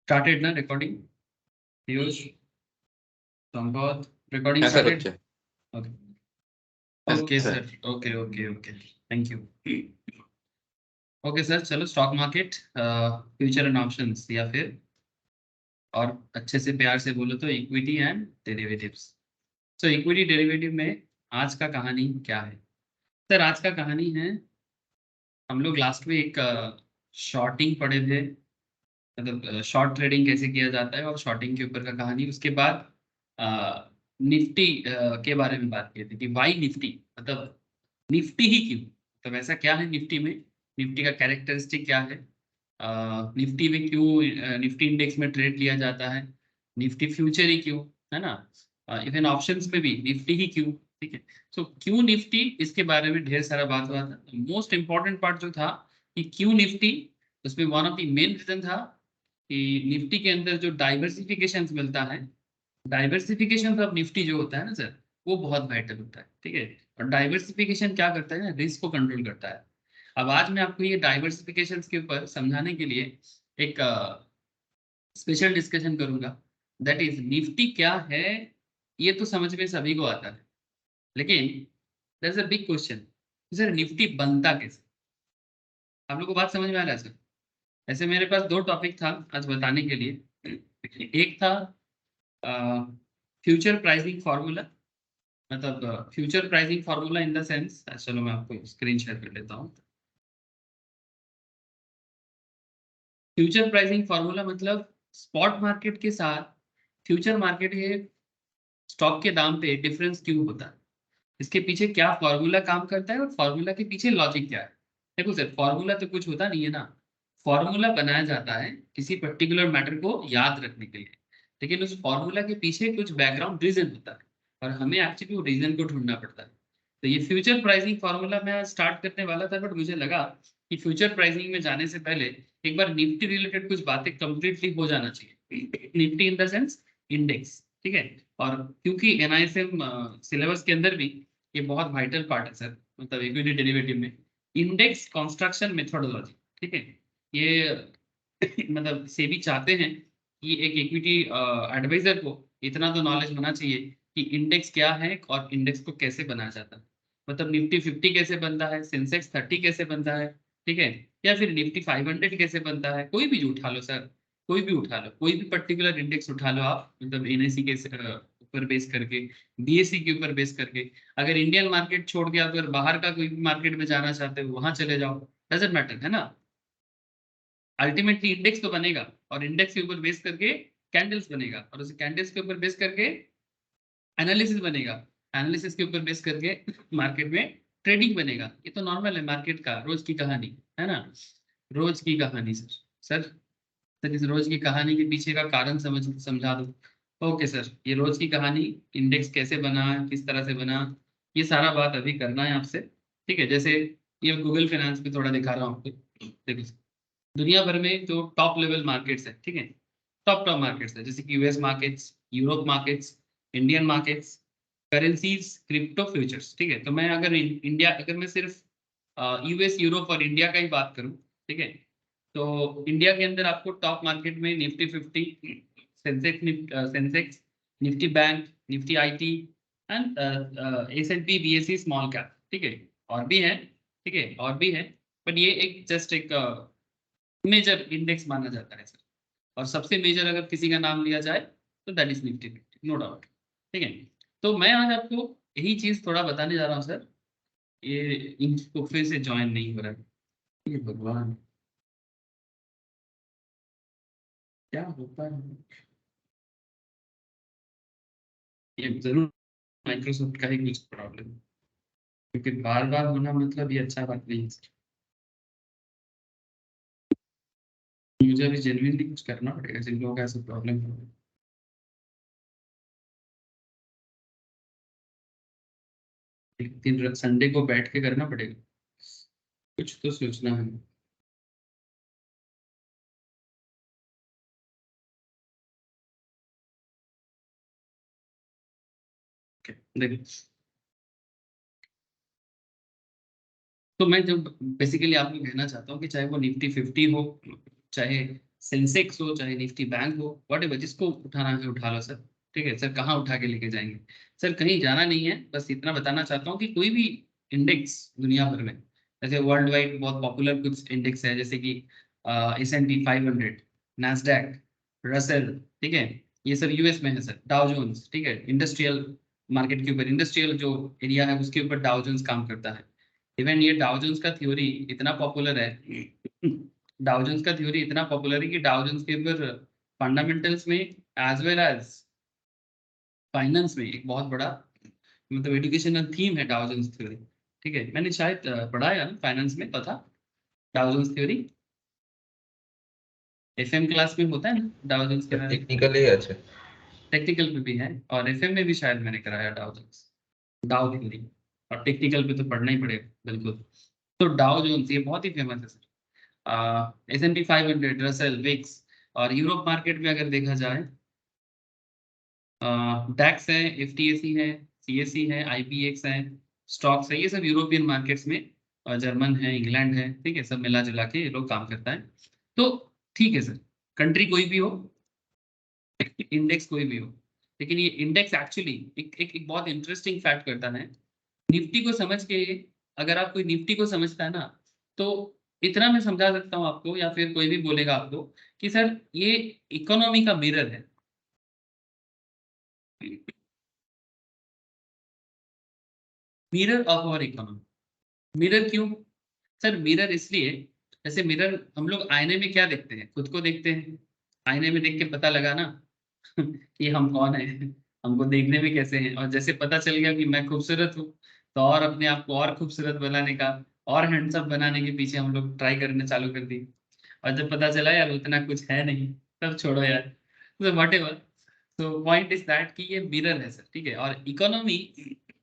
Started na recording? Piyush, Sampath, recording है sir started? बच्चे। Okay. Yes, Okay, sir. sir. Okay. Thank you. Okay, sir. चलो stock market, future and options, या फिर और अच्छे से प्यार से बोलो तो equity and derivatives. So equity derivative में आज का कहानी क्या है? सर आज का कहानी है, हम लोग लास्ट में एक शॉर्टिंग पढ़े थे, मतलब शॉर्ट ट्रेडिंग कैसे किया जाता है और शॉर्टिंग के ऊपर का कहानी। उसके बाद निफ्टी के बारे में बात की थी कि वाई निफ्टी, मतलब निफ्टी ही क्यों, मतलब ऐसा क्या है निफ्टी में, निफ्टी का कैरेक्टरिस्टिक क्या है, निफ्टी में क्यों निफ्टी इंडेक्स में ट्रेड लिया जाता है, निफ्टी फ्यूचर ही क्यों, है ना, इवन ऑप्शंस में भी निफ्टी ही क्यों। ठीक है, सो क्यों निफ्टी, इसके बारे में ढेर सारा बात हुआ था। मोस्ट इंपॉर्टेंट पार्ट जो था कि क्यों निफ्टी, उसमें one of the main reason था कि निफ्टी के अंदर जो डाइवर्सिफिकेशन मिलता है, डाइवर्सिफिकेशन ऑफ निफ्टी जो होता है ना सर, वो बहुत वाइटल होता है। ठीक है, और डाइवर्सिफिकेशन क्या करता है ना, रिस्क को कंट्रोल करता है। अब आज मैं आपको ये डाइवर्सिफिकेशन के ऊपर समझाने के लिए एक स्पेशल डिस्कशन करूंगा। दैट इज निफ्टी क्या है, ये तो समझ में सभी को आता है, लेकिन there is a big question, sir Nifty बनता कैसे? आप लोग को बात समझ में आ रहा है सर? ऐसे मेरे पास दो टॉपिक था आज बताने के लिए। एक था फ्यूचर प्राइसिंग फार्मूला, मतलब future pricing formula in the sense, चलो मैं आपको स्क्रीन शेयर कर लेता हूँ। फ्यूचर प्राइसिंग फार्मूला मतलब स्पॉट मार्केट के साथ फ्यूचर मार्केट के स्टॉक के दाम पे डिफरेंस क्यों होता है, इसके पीछे क्या फॉर्मूला काम करता है और फॉर्मूला के पीछे लॉजिक क्या है। देखो सर, फॉर्मूला तो कुछ होता नहीं है ना, फॉर्मूला बनाया जाता है किसी पर्टिकुलर मैटर को याद रखने के लिए, लेकिन उस फॉर्मूला के पीछे कुछ बैकग्राउंड रीजन होता है और हमें एक्चुअली वो रीजन को ढूंढना पड़ता है। तो ये फ्यूचर प्राइसिंग फॉर्मूला मैं स्टार्ट करने वाला था, बट मुझे लगा कि फ्यूचर प्राइसिंग में जाने से पहले एक बार निफ्टी रिलेटेड कुछ बातें कंप्लीटली हो जाना चाहिए। Nifty in the sense index, ठीक है। और क्योंकि एनआईएसएम सिलेबस के अंदर भी ये बहुत वाइटल पार्ट है सर, मतलब इक्विटी डेरिवेटिव में इंडेक्स कंस्ट्रक्शन मेथोडोलॉजी। ठीक है, ये मतलब सेबी चाहते हैं कि एक इक्विटी एडवाइजर को इतना तो नॉलेज होना चाहिए कि इंडेक्स क्या है और इंडेक्स को कैसे बनाया जाता है, मतलब निफ्टी 50 कैसे बनता है, सेंसेक्स 30 कैसे बनता है, ठीक है, या फिर निफ्टी 500 कैसे बनता है, कोई भी उठा लो सर, कोई भी उठा लो, कोई भी पर्टिकुलर इंडेक्स उठा लो आप, मतलब एनएससी के ऊपर बेस करके, बीएससी के ऊपर बेस करके, अगर इंडियन मार्केट छोड़ के अगर बाहर का कोई भी मार्केट में जाना चाहते हो वहां चले जाओ, डजेंट मैटर, है ना। अल्टीमेटली इंडेक्स तो बनेगा और इंडेक्स के ऊपर बेस करके कैंडल्स बनेगा और उस कैंडल्स के ऊपर बेस करके एनालिसिस बनेगा, एनालिसिस के ऊपर बेस करके मार्केट में ट्रेडिंग बनेगा। ये तो नॉर्मल है मार्केट का, रोज की कहानी है ना, रोज की कहानी सर। सर सर इस रोज की कहानी के पीछे का कारण समझा दो। ओके सर, ये रोज की कहानी, इंडेक्स कैसे बना, किस तरह से बना, ये सारा बात अभी करना है आपसे। ठीक है, जैसे ये गूगल फाइनेंस पे थोड़ा दिखा रहा हूँ आपको। देखो सर, दुनिया भर में जो टॉप लेवल मार्केट्स है, ठीक है, टॉप टॉप मार्केट्स है, जैसे कि US markets, Europe markets, Indian markets, currencies, crypto, futures. ठीक है, तो मैं अगर इंडिया, अगर मैं सिर्फ यूएस, यूरोप और इंडिया का ही बात करूं, ठीक है, तो इंडिया के अंदर आपको टॉप मार्केट में Nifty 50, Sensex, Nifty bank, Nifty IT and S&P BSE small cap, ठीक है, और भी है, ठीक है, और भी है, बट ये एक जस्ट एक मेजर इंडेक्स माना जाता है सर। और सबसे मेजर अगर किसी का नाम लिया जाए तो that is Nifty 50, no doubt. ठीक है, तो मैं आज आपको यही चीज थोड़ा बताने जा रहा हूँ सर। ये इनको फिर से ज्वाइन नहीं हो रहा है, ये भगवान क्या होता है, ये जरूर माइक्रोसॉफ्ट का ही कुछ प्रॉब्लम है, क्योंकि बार बार होना मतलब ये अच्छा बात नहीं है सर। मुझे अभी जेन्युइनली कुछ करना पड़ेगा जिन लोगों का ऐसा प्रॉब्लम हो। एक दिन संडे को बैठ के करना पड़ेगा, कुछ तो सोचना है। देखो, तो मैं जो बेसिकली आपको कहना चाहता हूँ कि चाहे वो निफ्टी 50 हो, चाहे सेंसेक्स हो, चाहे निफ्टी बैंक हो, व्हाटएवर, जिसको उठाना है उठा लो सर। ठीक है सर, कहाँ उठा के लेके जाएंगे सर? कहीं जाना नहीं है, बस इतना बताना चाहता हूँ कि कोई भी इंडेक्स दुनिया भर में, जैसे वर्ल्ड वाइड बहुत पॉपुलर कुछ इंडेक्स है, जैसे कि S&P 500, नैस्डैक, रसेल, ठीक है, ये सब यूएस में है सर। डाउ जोन्स, ठीक है, इंडस्ट्रियल मार्केट के ऊपर, इंडस्ट्रियल जो एरिया है उसके ऊपर डाउ जोन्स काम करता है। इवन ये डाउ जोन्स का थ्योरी इतना पॉपुलर है डाउ जोन्स का थ्योरी इतना पॉपुलर है कि डाउ जोन्स के ऊपर फंडामेंटल्स में एज वेल एज फाइनेंस में एक बहुत बड़ा मतलब एजुकेशनल थीम है डाउ जोन्स थ्योरी। ठीक है, मैंने शायद पढ़ा है फाइनेंस में, पता Dow Jones theory FM class में होता है ना डाउ जोन्स के बारे में। टेक्निकली अच्छा टेक्निकल पे भी है और एफएम में भी शायद मैंने कराया डाउ जोन्स, डाउ थ्योरी। और टेक्निकल पे तो पढ़ना ही पड़ेगा बिल्कुल। तो डाउ जोन्स ये बहुत ही फेमस है सर। S&P 500, रसेल, विक्स, और यूरोप मार्केट में अगर देखा जाए डैक्स है, FTSE है, CSE है, IPX है, स्टॉक्स है, ये सब यूरोपियन मार्केट्स में जर्मन है, इंग्लैंड है, ठीक है, सब मिला जुला के ये लोग काम करता है। तो ठीक है सर, कंट्री कोई भी हो, इंडेक्स कोई भी हो, लेकिन ये इंडेक्स एक्चुअली एक बहुत इंटरेस्टिंग फैक्ट करता है। निफ्टी को समझ के, अगर आप कोई निफ्टी को समझता है ना, तो इतना मैं समझा सकता हूँ आपको, या फिर कोई भी बोलेगा आपको कि सर ये इकोनॉमी का मिरर है। Mirror of our economy. Mirror क्यों सर? मिरर इसलिए, जैसे मिरर हम लोग आईने में क्या देखते हैं? खुद को देखते हैं। आईने में देख के पता लगा ना कि हम कौन है, हमको देखने में कैसे हैं। और जैसे पता चल गया कि मैं खूबसूरत हूँ, तो और अपने आप को और खूबसूरत बनाने का और हैंडसम बनाने के पीछे हम लोग ट्राई करने चालू कर दी। और जब पता चला यार उतना कुछ है नहीं, तब छोड़ो यार, तो वट एवर। तो पॉइंट इज दैट कि ये मिरर है सर, ठीक है। और इकोनॉमी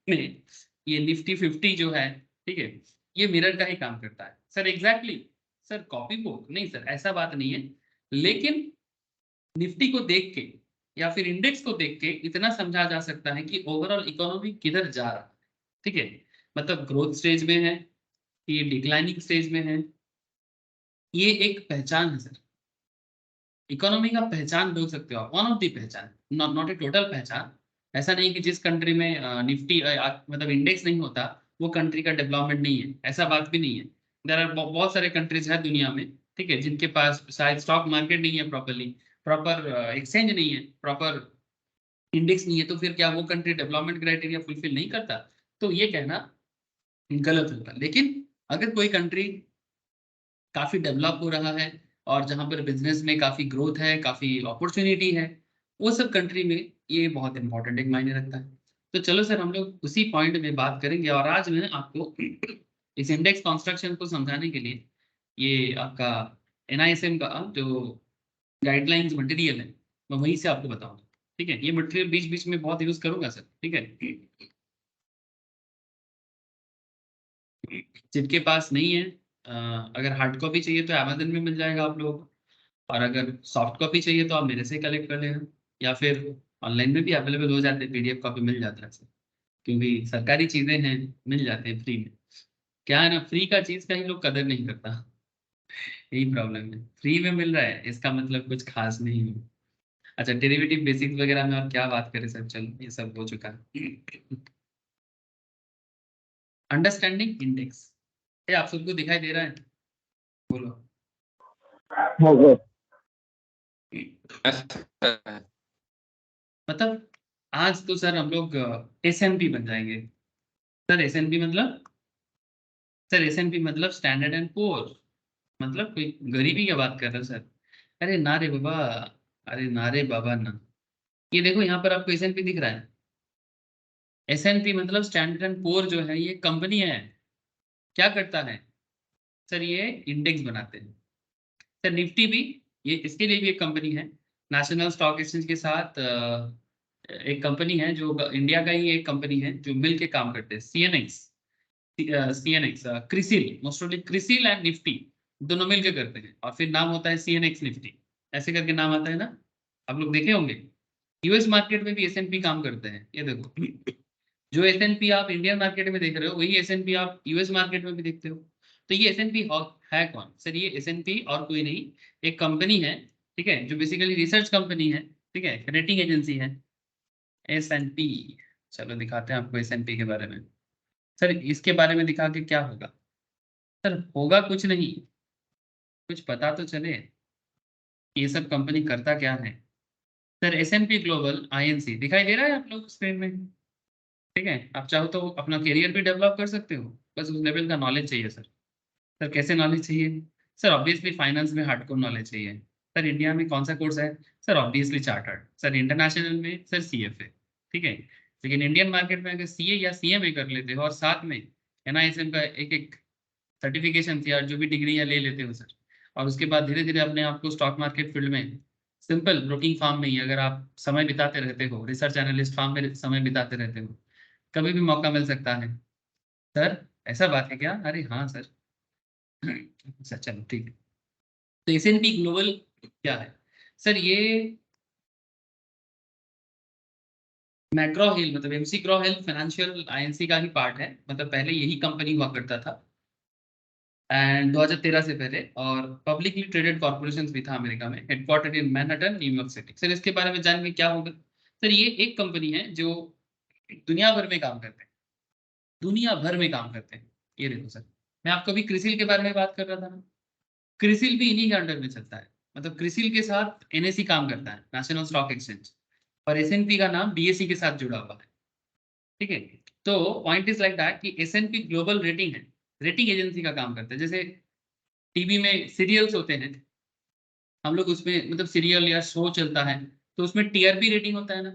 में ये निफ्टी 50 जो है, ठीक है, ये मिरर का ही काम करता है sir. Exactly sir, copy book नहीं सर, ऐसा बात नहीं है। लेकिन निफ्टी को देख के या फिर इंडेक्स को देख के इतना समझा जा सकता है कि ओवरऑल इकोनॉमी किधर जा रहा है, ठीक है। मतलब ग्रोथ स्टेज में है कि डिक्लाइनिंग स्टेज में है, ये एक पहचान है सर। इकोनॉमी का पहचान बोल सकते हो आप, वन ऑफ द पहचान, नॉट नॉट ए टोटल पहचान। ऐसा नहीं कि जिस कंट्री में निफ्टी मतलब इंडेक्स नहीं होता वो कंट्री का डेवलपमेंट नहीं है, ऐसा बात भी नहीं है। देर आर बहुत सारे कंट्रीज है दुनिया में, ठीक है, जिनके पास शायद स्टॉक मार्केट नहीं है प्रॉपरली, प्रॉपर एक्सचेंज नहीं है, प्रॉपर इंडेक्स नहीं है, तो फिर क्या वो कंट्री डेवलपमेंट क्राइटेरिया फुलफिल नहीं करता? तो ये कहना गलत होगा। लेकिन अगर कोई कंट्री काफी डेवलप हो रहा है और जहां पर बिजनेस में काफी ग्रोथ है, काफी अपॉर्चुनिटी है, वो सब कंट्री में ये बहुत इंपॉर्टेंट एक मायने रखता है। तो चलो सर, हम लोग उसी पॉइंट में बात करेंगे। और आज मैं आपको इस इंडेक्स कंस्ट्रक्शन को समझाने के लिए ये आपका NISM का जो गाइडलाइंस मटेरियल है, मैं वहीं से आपको बताऊंगा। ठीक है, ये मटेरियल बीच बीच में बहुत यूज करूंगा सर, ठीक है। जिनके पास नहीं है, अगर हार्ड कॉपी चाहिए तो अमेजन में मिल जाएगा आप लोगों को, और अगर सॉफ्ट कॉपी चाहिए तो आप मेरे से कलेक्ट कर लेना, या फिर ऑनलाइन में भी अवेलेबल हो जाते हैं, PDF कॉपी मिल जाता है सर। क्योंकि सरकारी चीजें हैं, मिल जाते हैं फ्री में। क्या है ना, फ्री का चीज का ही लोग कदर नहीं करता, यही प्रॉब्लम है। फ्री में मिल रहा है इसका मतलब कुछ खास नहीं है। अच्छा, डेरिवेटिव बेसिक्स वगैरह में और क्या बात करें सर, चलो ये सब हो चुका है। अंडरस्टैंडिंग इंडेक्स, ये आप सबको दिखाई दे रहा है? बोलो। मतलब आज तो सर हम लोग S&P बन जाएंगे सर। S&P मतलब सर, S&P मतलब स्टैंडर्ड एंड पुअर। मतलब कोई गरीबी की बात कर रहे हो सर? अरे ना रे बाबा, अरे ना रे बाबा ना। ये देखो यहाँ पर आपको S&P दिख रहा है। S&P मतलब स्टैंडर्ड एंड पुअर जो है ये कंपनी है, क्या करता है सर? ये इंडेक्स बनाते हैं सर। निफ्टी भी ये इसके लिए भी एक कंपनी है, नेशनल स्टॉक एक्सचेंज के साथ एक कंपनी है जो इंडिया का ही एक कंपनी है जो मिल के काम करते हैं, CNX CRISIL, mostly CRISIL and Nifty दोनों मिलकर करते हैं, और फिर नाम होता है CNX निफ्टी, ऐसे करके नाम आता है ना, आप लोग देखे होंगे। यूएस मार्केट में भी S&P काम करते हैं, ये देखो। जो S&P आप इंडियन मार्केट में देख रहे हो वही S&P आप यूएस मार्केट में भी देखते हो। तो ये S&P है कौन सर? ये S&P और कोई नहीं, एक कंपनी है, ठीक है, जो बेसिकली रिसर्च कंपनी है, ठीक है, रेटिंग एजेंसी है S&P। चलो दिखाते हैं आपको S&P के बारे में। सर इसके बारे में दिखा के क्या होगा? सर होगा कुछ नहीं, कुछ पता तो चले ये सब कंपनी करता क्या है। सर S&P ग्लोबल INC दिखाई दे रहा है आप लोग स्क्रीन में? ठीक है, आप चाहो तो अपना करियर भी डेवलप कर सकते हो, बस उस लेवल का नॉलेज चाहिए सर। सर कैसे नॉलेज चाहिए? सर ऑब्वियसली फाइनेंस में हार्डकोर नॉलेज चाहिए। सर इंडिया में कौन सा कोर्स है? Sir obviously chartered. Sir international में सर CFA, ठीक है। लेकिन इंडियन मार्केट में अगर CA या CMA कर लेते हो और साथ में NISM का एक एक सर्टिफिकेशन या जो भी डिग्री या ले लेते हो सर, और उसके बाद धीरे धीरे अपने आप को स्टॉक मार्केट फील्ड में सिंपल ब्रोकिंग फार्म में ही अगर आप समय बिताते रहते हो, रिसर्च एनालिस्ट फार्म में समय बिताते रहते हो, कभी भी मौका मिल सकता है। सर ऐसा बात है क्या? अरे हाँ सर। अच्छा चलो ठीक है। तो S&P ग्लोबल क्या है सर? ये मैग्रो हिल मतलब MC ग्रो हिल फाइनेंशियल INC का ही पार्ट है, मतलब पहले यही कंपनी हुआ करता था एंड 2013 से पहले, और पब्लिकली ट्रेडेड कॉर्पोरेशन भी था अमेरिका में, headquartered in Manhattan New York city. Sir इसके बारे में जान के क्या होगा? सर ये एक कंपनी है जो दुनिया भर में काम करते हैं, दुनिया भर में काम करते हैं। ये देखो सर, मैं आपको अभी क्रिसिल के बारे में बात कर रहा था ना, क्रिसिल भी इन्हीं के अंडर में चलता है, मतलब क्रिसिल के साथ NSE काम करता है, नेशनल स्टॉक एक्सचेंज, और S&P का नाम BSE के साथ जुड़ा हुआ है, ठीक है। तो पॉइंट इज लाइक दैट कि S&P ग्लोबल रेटिंग है, रेटिंग एजेंसी का काम करता है। जैसे टीवी में सीरियल्स होते हैं, हम लोग उसमें मतलब सीरियल या शो चलता है तो उसमें TRP रेटिंग होता है ना।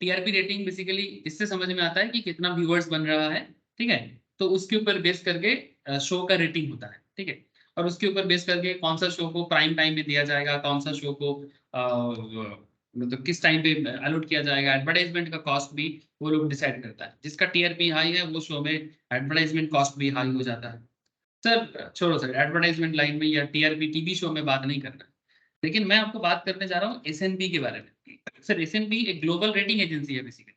TRP रेटिंग बेसिकली इससे समझ में आता है कि कितना व्यूअर्स बन रहा है, ठीक है। तो उसके ऊपर बेस करके शो का रेटिंग होता है, ठीक है। और उसके ऊपर बेस करके कौन सा शो को प्राइम टाइम में दिया जाएगा, कौन सा शो को मतलब किस टाइम पे अलॉट किया जाएगा, एडवर्टाइजमेंट का कॉस्ट भी वो लोग डिसाइड करता है। जिसका TRP हाई है वो शो में एडवर्टाइजमेंट कॉस्ट भी हाई हो जाता है। सर छोड़ो सर, एडवर्टाइजमेंट लाइन में या TRP टीवी शो में बात नहीं करना, लेकिन मैं आपको बात करने जा रहा हूँ S&P के बारे में। सर S&P एक ग्लोबल रेटिंग एजेंसी है बेसिकली,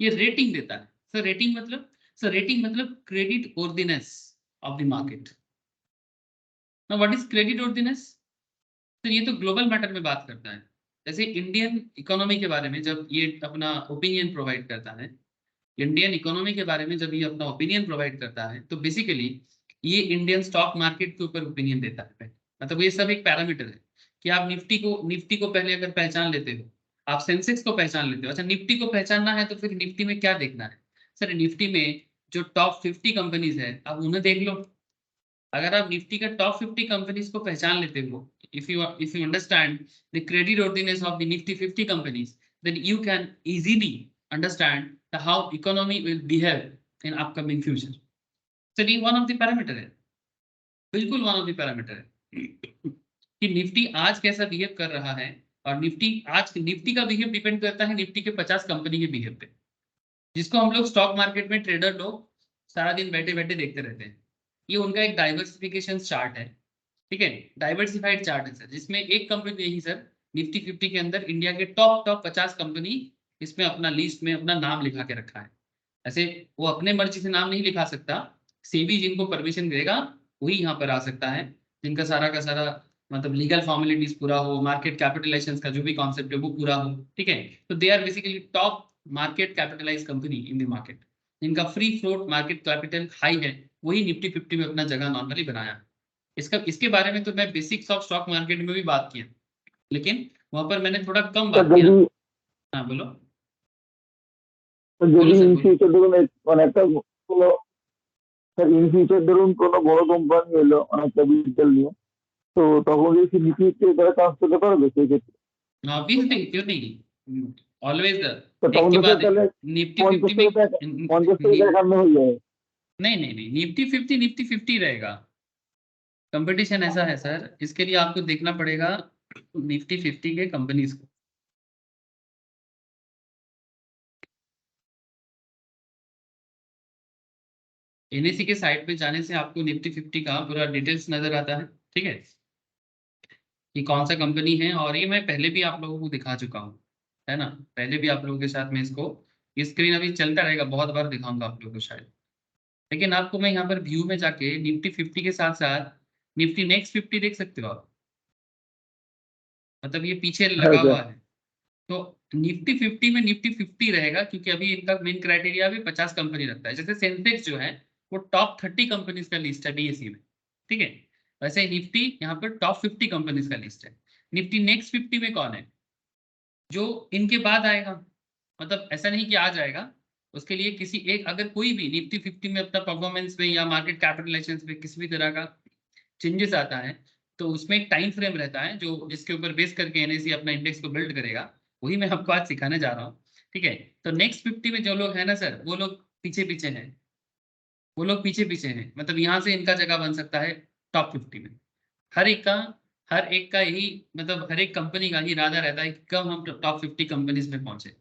ये रेटिंग देता है। सर रेटिंग मतलब, सर रेटिंग मतलब credit worthiness of the market. Now what is credit worthiness? तो ये तो ग्लोबल मैटर में बात करता है। जैसे इंडियन इकोनॉमी के बारे में जब ये अपना ओपिनियन प्रोवाइड करता है, इंडियन इकोनॉमी के बारे में जब ये अपना ओपिनियन प्रोवाइड करता है, तो बेसिकली ये इंडियन स्टॉक मार्केट के ऊपर ओपिनियन देता है। मतलब ये सब एक पैरामीटर है कि आप निफ्टी को पहले अगर पहचान लेते हो, आप सेंसेक्स को पहचान लेते हो। अच्छा निफ्टी को पहचानना है तो फिर निफ्टी में क्या देखना है? सर निफ्टी में जो टॉप 50 कंपनीज है आप उन्हें देख लो। अगर आप निफ्टी का टॉप 50 कंपनीज को पहचान लेते हो, if you understand the credit worthiness of the Nifty 50 companies, then you can easily understand the how economy will behave in upcoming future. So ये one of the parameter है, बिल्कुल one of the parameter है कि Nifty आज कैसा behave कर रहा है। और निफ्टी का बिहेव डिपेंड करता है निफ्टी के 50 कंपनी के बिहेव पे, जिसको हम लोग स्टॉक मार्केट में ट्रेडर लोग सारा दिन बैठे बैठे देखते रहते हैं। ये उनका एक डाइवर्सिफिकेशन चार्ट है, ठीक है, डाइवर्सिफाइड चार्ट है सर, जिसमें एक कंपनी नहीं सर, निफ्टी 50 के अंदर इंडिया के टॉप टॉप 50 कंपनी इसमें अपना लिस्ट में अपना नाम लिखा के रखा है। ऐसे वो अपने मर्जी से नाम नहीं लिखा सकता, सेबी जिनको परमिशन देगा वही यहाँ पर आ सकता है, जिनका सारा का सारा मतलब लीगल फॉर्मेलिटीज पूरा हो, मार्केट कैपिटलाइजेशन का जो भी कॉन्सेप्ट है वो पूरा हो, ठीक है। तो they are basically top market capitalize company in the market, जिनका free float market capital high है, वही निफ्टी 50 में अपना जगह नॉर्मली बनाया है। इसके बारे में तो मैं बेसिक्स ऑफ स्टॉक मार्केट में भी बात किया, लेकिन वहां पर मैंने थोड़ा कम बात किया। हाँ बोलो, যদি बोलो ইন सर बोलो। ফিউচার ধরুন মানে একটা কোনো স্যার ইন ফিউচার ধরুন কোনো বড় কোম্পানি এলো অনেক ক্যাপিটাল নিয়ে, তো তখন কি নিফটিতে তারা চান্স পেতে পারবে সেই ক্ষেত্রে? ऑब्वियसली क्यों नहीं, ऑलवेज তো एक তখন के তো স্যার बाद তাহলে निफ्टी 50 50 में থেকে 51 হয়ে যাবে। नहीं नहीं नहीं, निफ्टी 50 रहेगा। कंपटीशन ऐसा है सर, इसके लिए आपको देखना पड़ेगा निफ्टी 50 के कंपनीज को। NSE के साइट पे जाने से आपको निफ्टी 50 का पूरा डिटेल्स नजर आता है, ठीक है, कि कौन सा कंपनी है। और ये मैं पहले भी आप लोगों को दिखा चुका हूँ, है ना, पहले भी आप लोगों के साथ में इसको, स्क्रीन अभी चलता रहेगा, बहुत बार दिखाऊंगा आप लोगों को शायद, लेकिन आपको मैं यहाँ पर व्यू में जाके निफ्टी 50 के साथ साथ निफ्टी नेक्स्ट 50 देख सकते हो आप, मतलब ये पीछे है लगा क्या? हुआ है। तो निफ्टी 50 में निफ्टी 50 रहेगा, क्योंकि अभी इनका मेन क्राइटेरिया भी 50 कंपनी रखता है। जैसे सेंसेक्स जो है वो टॉप 30 कंपनीज का लिस्ट है बीएसई में, ठीक है। वैसे निफ्टी यहाँ पर टॉप 50 कंपनीज का लिस्ट है। निफ्टी नेक्स्ट 50 में कौन है, जो इनके बाद आएगा, मतलब ऐसा नहीं कि आ जाएगा, उसके लिए किसी एक, अगर कोई भी निफ्टी 50 में अपना परफॉर्मेंस में या मार्केट कैपिटलाइजेशन में किसी भी तरह का चेंजेस आता है, तो उसमें एक टाइम फ्रेम रहता है जो जिसके ऊपर बेस करके एनएसई अपना इंडेक्स को बिल्ड करेगा। वही मैं आपको आज सिखाने जा रहा हूँ, ठीक है। तो नेक्स्ट 50 में जो लोग हैं ना सर, वो लोग पीछे पीछे हैं, वो लोग पीछे पीछे हैं, मतलब यहाँ से इनका जगह बन सकता है टॉप 50 में। हर एक का हर एक का यही, मतलब हर एक कंपनी का ही इरादा रहता है कि कब हम टॉप 50 कंपनीज में पहुंचे।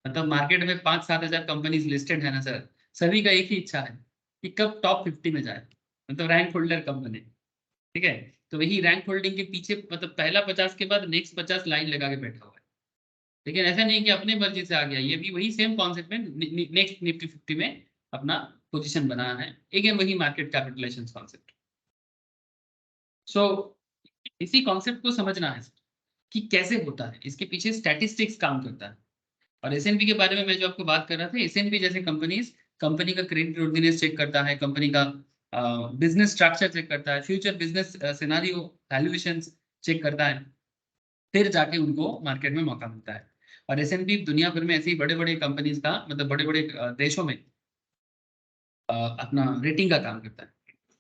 मतलब मार्केट में 5-7 हजार कंपनीज लिस्टेड है ना सर, सभी का एक ही इच्छा है कि कब टॉप 50 में जाए, मतलब रैंक होल्डर कंपनी, ठीक है। तो वही रैंक होल्डिंग के पीछे, मतलब पहला 50 के बाद नेक्स्ट 50 लाइन लगा के बैठा हुआ है। लेकिन ऐसा नहीं कि अपने मर्जी से आ गया, ये भी वही सेम कॉन्सेप्ट में नेक्स्ट निफ्टी 50 में अपना पोजीशन बनाना है, अगेन वही मार्केट कैपिटलाइजेशन कॉन्सेप्ट। सो इसी कॉन्सेप्ट को समझना है कि कैसे होता है, इसके पीछे स्टैटिस्टिक्स काम करता है। और एसएनपी के बारे में मैं जो आपको बात कर रहा था, एसएनपी जैसे कंपनीज, कंपनी का क्रेडिट वर्दिनेस चेक करता है, कंपनी का बिजनेस स्ट्रक्चर चेक करता है, future business scenario valuation check करता है, फिर जाके उनको मार्केट में मौका मिलता है। और एसएनपी दुनिया भर में ऐसे ही बड़े बड़े कंपनीज का, मतलब बड़े बड़े देशों में अपना रेटिंग का काम करता है।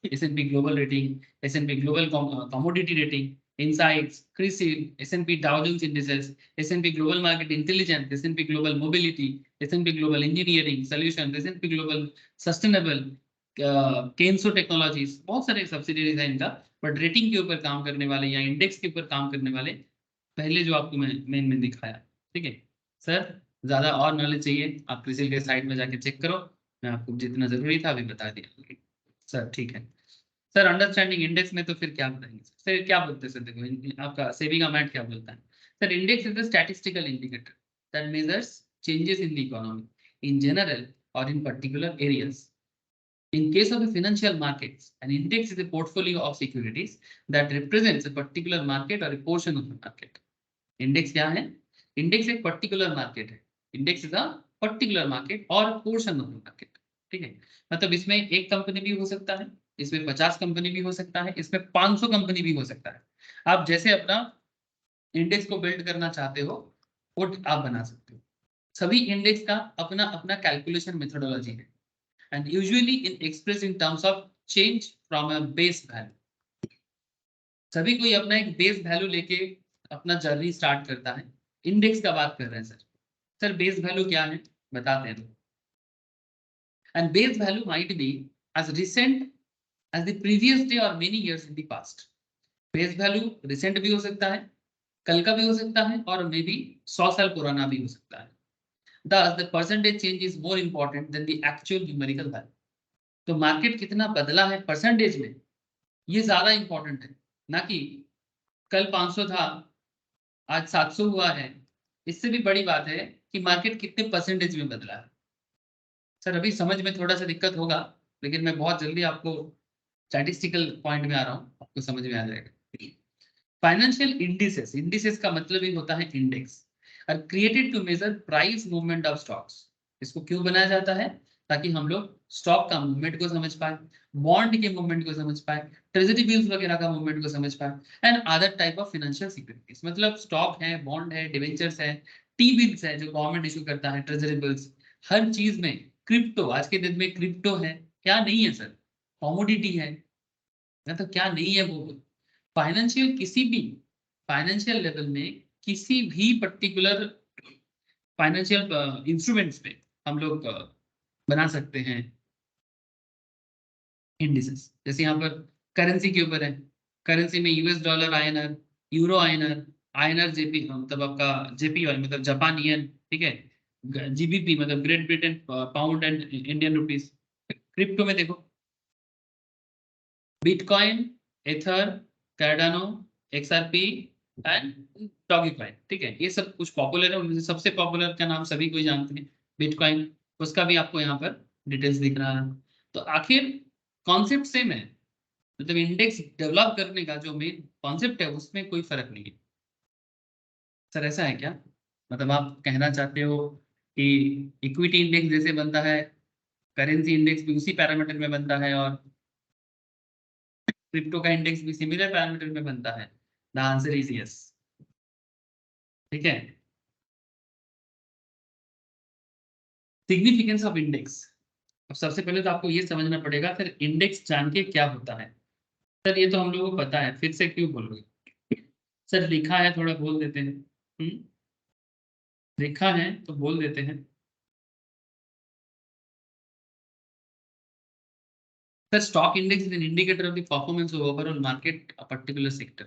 S and P global rating, S and P global commodity rating, insights, CRISIL, S and P Dow Jones indices, S and P global market intelligence, S and P global mobility, S and P global engineering solution, S and P global sustainable, Kensho technologies, बहुत सारे सब्सिडीज है इनका। बट रेटिंग के ऊपर काम करने वाले या इंडेक्स के ऊपर काम करने वाले पहले जो आपको मैं मेन में दिखाया, ठीक है। सर ज्यादा और नॉलेज चाहिए आप क्रिसिल के साइट में जाके चेक करो, मैं आपको जितना जरूरी था अभी बता दिया सर, ठीक है। सर अंडरस्टैंडिंग इंडेक्स में तो फिर क्या बताएंगे सर, क्या बोलते हैं सर, देखो आपका सेबी का मैट क्या बोलता है। Sir index is the statistical indicator that measures changes in the economy in general और in particular areas. In case of the financial markets, an index is a portfolio of securities that represents a particular market or a portion of the market. Index क्या है? Index एक particular market है. Index is a particular market or portion of the market. ठीक है? मतलब इसमें एक company भी हो सकता है, इसमें 50 कंपनी भी हो सकता है, इसमें 500 कंपनी भी हो सकता है। आप जैसे अपना इंडेक्स को बिल्ड करना चाहते हो, वो आप बना सकते हो। सभी इंडेक्स का अपना अपना कैलकुलेशन मेथोडोलॉजी है, and usually in expressed in terms of change from a base value। सभी कोई अपना एक बेस वैल्यू लेके अपना जर्नी स्टार्ट करता है। इंडेक्स का बात कर रहे हैं सर, सर बेस वैल्यू क्या है बताते हैं। And base value might be as recent as the previous day or many years in the past। Base value recent भी हो सकता है, कल का भी हो सकता है, और मे बी 100 साल पुराना भी हो सकता है। Thus, the percentage change is more important than the actual numerical value। तो मार्केट कितना बदला है परसेंटेज में, ये ज्यादा इंपॉर्टेंट है, ना कि कल 500 था आज 700 हुआ है। इससे भी बड़ी बात है कि मार्केट कितने परसेंटेज में बदला है। सर अभी समझ में थोड़ा सा दिक्कत होगा, लेकिन मैं बहुत जल्दी आपको स्टैटिस्टिकल पॉइंट में आ रहा हूँ, आपको समझ में आ जाएगा। फाइनेंशियल इंडिसेस, इंडिसेस का मतलब ही होता है index, are created to measure price movement of stocks. इसको क्यों बनाया जाता है? ताकि हम लोग स्टॉक का मूवमेंट को समझ पाए, बॉन्ड के मूवमेंट को समझ पाए, ट्रेजरी बिल्स वगैरह का मूवमेंट को समझ पाए, and other type of financial securities. मतलब स्टॉक है, बॉन्ड है, डिवेंचर्स है, टी बिल्स है जो गवर्नमेंट इशू करता है, ट्रेजरी बिल्स, हर चीज में। क्रिप्टो, आज के दिन में क्रिप्टो है, क्या नहीं है सर? कॉमोडिटी है, तो क्या नहीं है वो। फाइनेंशियल किसी भी फाइनेंशियल लेवल में किसी भी पर्टिकुलर फाइनेंशियल इंस्ट्रूमेंट्स पे हम लोग बना सकते हैं इंडिसेस। जैसे यहाँ पर करेंसी के ऊपर है, करेंसी में US dollar INR, euro INR, INR JP मतलब आपका जेपीवाई मतलब जापान येन, ठीक है, जीबीपी मतलब great Britain pound and Indian rupees. Crypto में देखो bitcoin, ether, Cardano, XRP and dogecoin, ठीक है। ये सब कुछ पॉपुलर है, उनमें से सबसे पॉपुलर का नाम सभी कोई जानते हैं, बिटकॉइन। उसका भी आपको यहाँ पर डिटेल्स दिख रहा है। तो आखिर कॉन्सेप्ट सेम है, मतलब इंडेक्स डेवलप करने का जो मेन कॉन्सेप्ट है उसमें कोई फर्क नहीं है। सर ऐसा है क्या, मतलब आप कहना चाहते हो कि इक्विटी इंडेक्स जैसे बनता है, करेंसी इंडेक्स भी उसी पैरामीटर में बनता है, और क्रिप्टो का इंडेक्स भी सिमिलर पैरामीटर में बनता है? The answer is yes. ठीक है। Significance of index. अब सबसे पहले तो आपको ये समझना पड़ेगा फिर इंडेक्स जान के क्या होता है। सर ये तो हम लोगों को पता है, फिर से क्यों बोल रहे? सर लिखा है, थोड़ा बोल देते हैं। लिखा है तो बोल देते हैं। Sir stock index is an indicator of the performance of overall market a particular sector.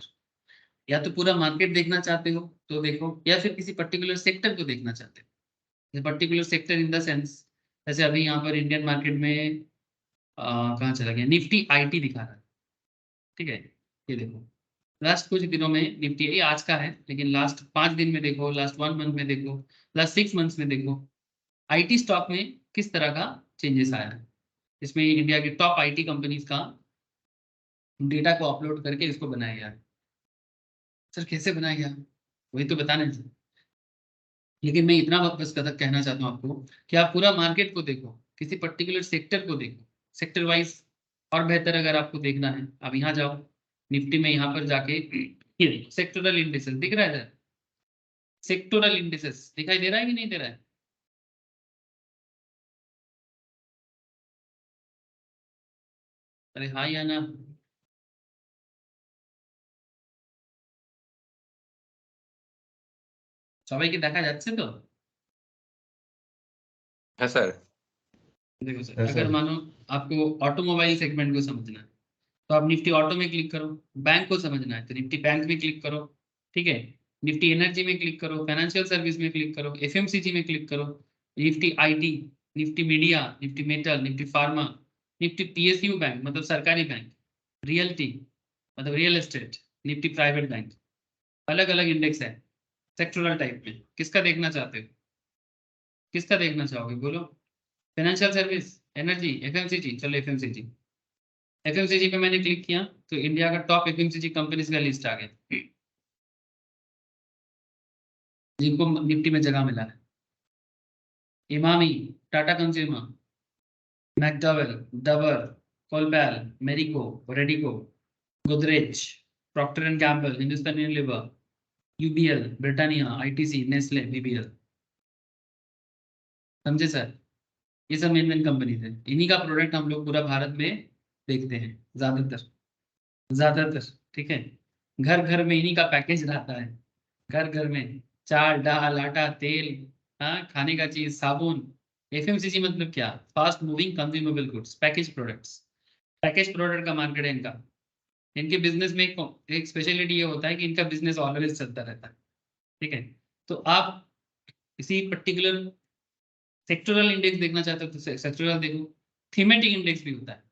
या तो पूरा मार्केट देखना चाहते हो तो देखो, या फिर किसी पर्टिकुलर सेक्टर को देखना चाहते हो। Particular sector in the sense, जैसे अभी यहाँ पर इंडियन मार्केट में कहाँ चला गया, निफ्टी आईटी दिखा रहा है। ठीक है, ये देखो लास्ट कुछ दिनों में निफ्टी, ये आज का है लेकिन लास्ट 5 दिन में देखो, लास्ट 1 मंथ में देखो, लास्ट 6 मंथ्स में देखो, आईटी स्टॉक में किस तरह का चेंजेस आया है। इसमें इंडिया की टॉप आईटी कंपनीज का डेटा को अपलोड करके इसको बनाया गया है। सर कैसे बनाया गया, वही तो बताना है सर। लेकिन मैं इतना बस कथक कहना चाहता हूँ आपको कि आप पूरा मार्केट को देखो, किसी पर्टिकुलर सेक्टर को देखो, सेक्टर वाइज। और बेहतर अगर आपको देखना है, आप यहाँ जाओ निफ्टी में, यहाँ पर जाके ये देखो सेक्टोरल इंडिसेस दिख रहा है। सेक्टोरल इंडिसेस दिखाई दे रहा है कि नहीं दे रहा है? अरे हाँ या ना? সবাইকে দেখা যাচ্ছে তো? हाँ सर। देखो सर, हाँ अगर सर। मानो आपको ऑटोमोबाइल सेगमेंट को समझना है तो आप निफ्टी ऑटो में क्लिक करो। बैंक को समझना है तो निफ्टी बैंक में क्लिक करो। ठीक है, निफ्टी एनर्जी में क्लिक करो, फाइनेंशियल सर्विस में क्लिक करो, एफएमसीजी में क्लिक करो, Nifty IT, Nifty media, Nifty metal, Nifty pharma, Nifty PSU bank मतलब सरकारी बैंक, रियल्टी मतलब real estate, Nifty private bank. अलग अलग इंडेक्स है सेक्टोरल टाइप में। किसका देखना चाहते हो, किसका देखना चाहोगे बोलो? फाइनेंशियल सर्विस, एनर्जी, एफएमसीजी, चलो एफएमसीजी। एफएमसीजी पे मैंने क्लिक किया तो इंडिया का टॉप एफएमसीजी कंपनीज का लिस्ट आ गया जिनको निफ्टी में जगह मिला है। Emami, Tata consumer, McDowell, Dabur, Colpal, Marico, Radico, Godrej, Procter and Gamble, Hindustan Unilever, UBL, Britannia, ITC, Nestle, BBL. समझे सर? ये सब मेन मेन कंपनीज है, इन्हीं का प्रोडक्ट हम लोग पूरा भारत में देखते हैं ज्यादातर, ज्यादातर। ठीक है, घर घर में इन्हीं का पैकेज रहता है, घर घर में चाल दाल आटा तेल, हाँ खाने का चीज साबुन। एफएमसीजी मतलब क्या, fast moving consumable goods, package products. Package product का मार्केट है इनका। इनके बिजनेस में एक स्पेशलिटी ये होता है कि इनका बिजनेस ऑलवेज चलता रहता है। ठीक है, तो आप किसी पर्टिकुलर सेक्टोरल इंडेक्स देखना चाहते हो तो सेक्टोरल देखो। थीमेटिक इंडेक्स भी होता है,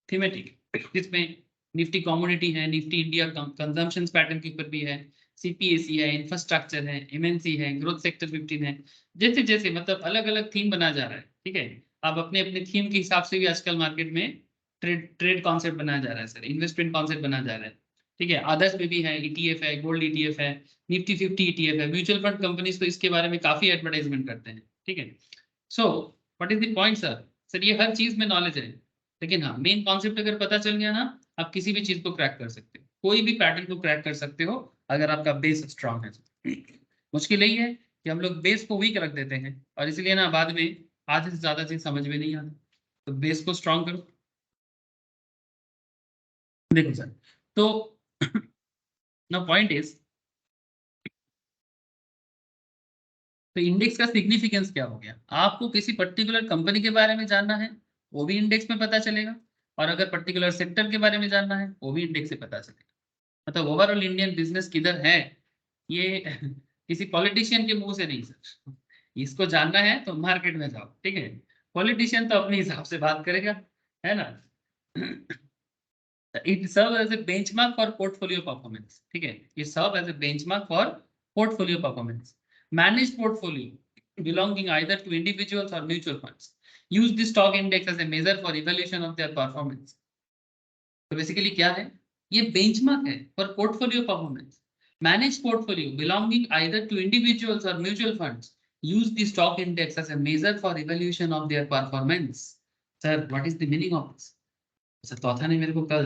थीमेटिक, जिसमें निफ्टी कमोडिटी है, निफ्टी इंडिया कंजम्पशन पैटर्न के ऊपर भी है, सीपीएसी है, इंफ्रास्ट्रक्चर है, एमएनसी है, ग्रोथ सेक्टर 15 है। जैसे जैसे मतलब अलग अलग थीम बना जा रहा है। ठीक है, आप अपने अपने थीम के हिसाब से भी आजकल मार्केट में ट्रेड ट्रेड कॉन्सेप्ट बनाया जा रहा है सर, इन्वेस्टमेंट कॉन्सेप्ट बनाया जा रहा है। ठीक है, आदर्श में भी है, ईटीएफ है, गोल्ड ईटीएफ है, निफ्टी 50 ईटीएफ है। म्यूचुअल फंड कंपनीज तो इसके बारे में काफी एडवर्टाइजमेंट करते हैं। ठीक है, so what is the point sir? Sir ये हर चीज में नॉलेज है, लेकिन हाँ मेन कॉन्सेप्ट अगर पता चल गया ना, आप किसी भी चीज को क्रैक कर सकते हो, कोई भी पैटर्न को क्रैक कर सकते हो अगर आपका बेस स्ट्रांग है। मुश्किल यही है कि हम लोग बेस को वीक रख देते हैं और इसलिए ना बाद में आधे से ज्यादा चीज समझ में नहीं आती। तो बेस को स्ट्रांग करो। देखो सर, तो ना पॉइंट इज, तो इंडेक्स का सिग्निफिकेंस क्या हो गया, आपको किसी पर्टिकुलर कंपनी के बारे में जानना है वो भी इंडेक्स में पता चलेगा, और अगर पर्टिकुलर सेक्टर के बारे में जानना है वो भी इंडेक्स से पता चलेगा। मतलब ओवरऑल इंडियन बिजनेस किधर है, ये किसी पॉलिटिशियन के मुंह से नहीं सर। इसको जानना है तो मार्केट में जाओ। ठीक है, पॉलिटिशियन तो अपने हिसाब से बात करेगा, है ना? It serve as a benchmark for portfolio performance. ठीक है, it serve as a benchmark for portfolio performance. Manage portfolio, belonging either to individuals or mutual funds. Use the stock index as a measure for evaluation of their performance. तो basically क्या है, ये benchmark है for portfolio performance. Manage portfolio belonging either to individuals और mutual funds use the stock index as a measure for evaluation of their performance. Sir what is the meaning of this? Sir तौथा ने मेरे को कल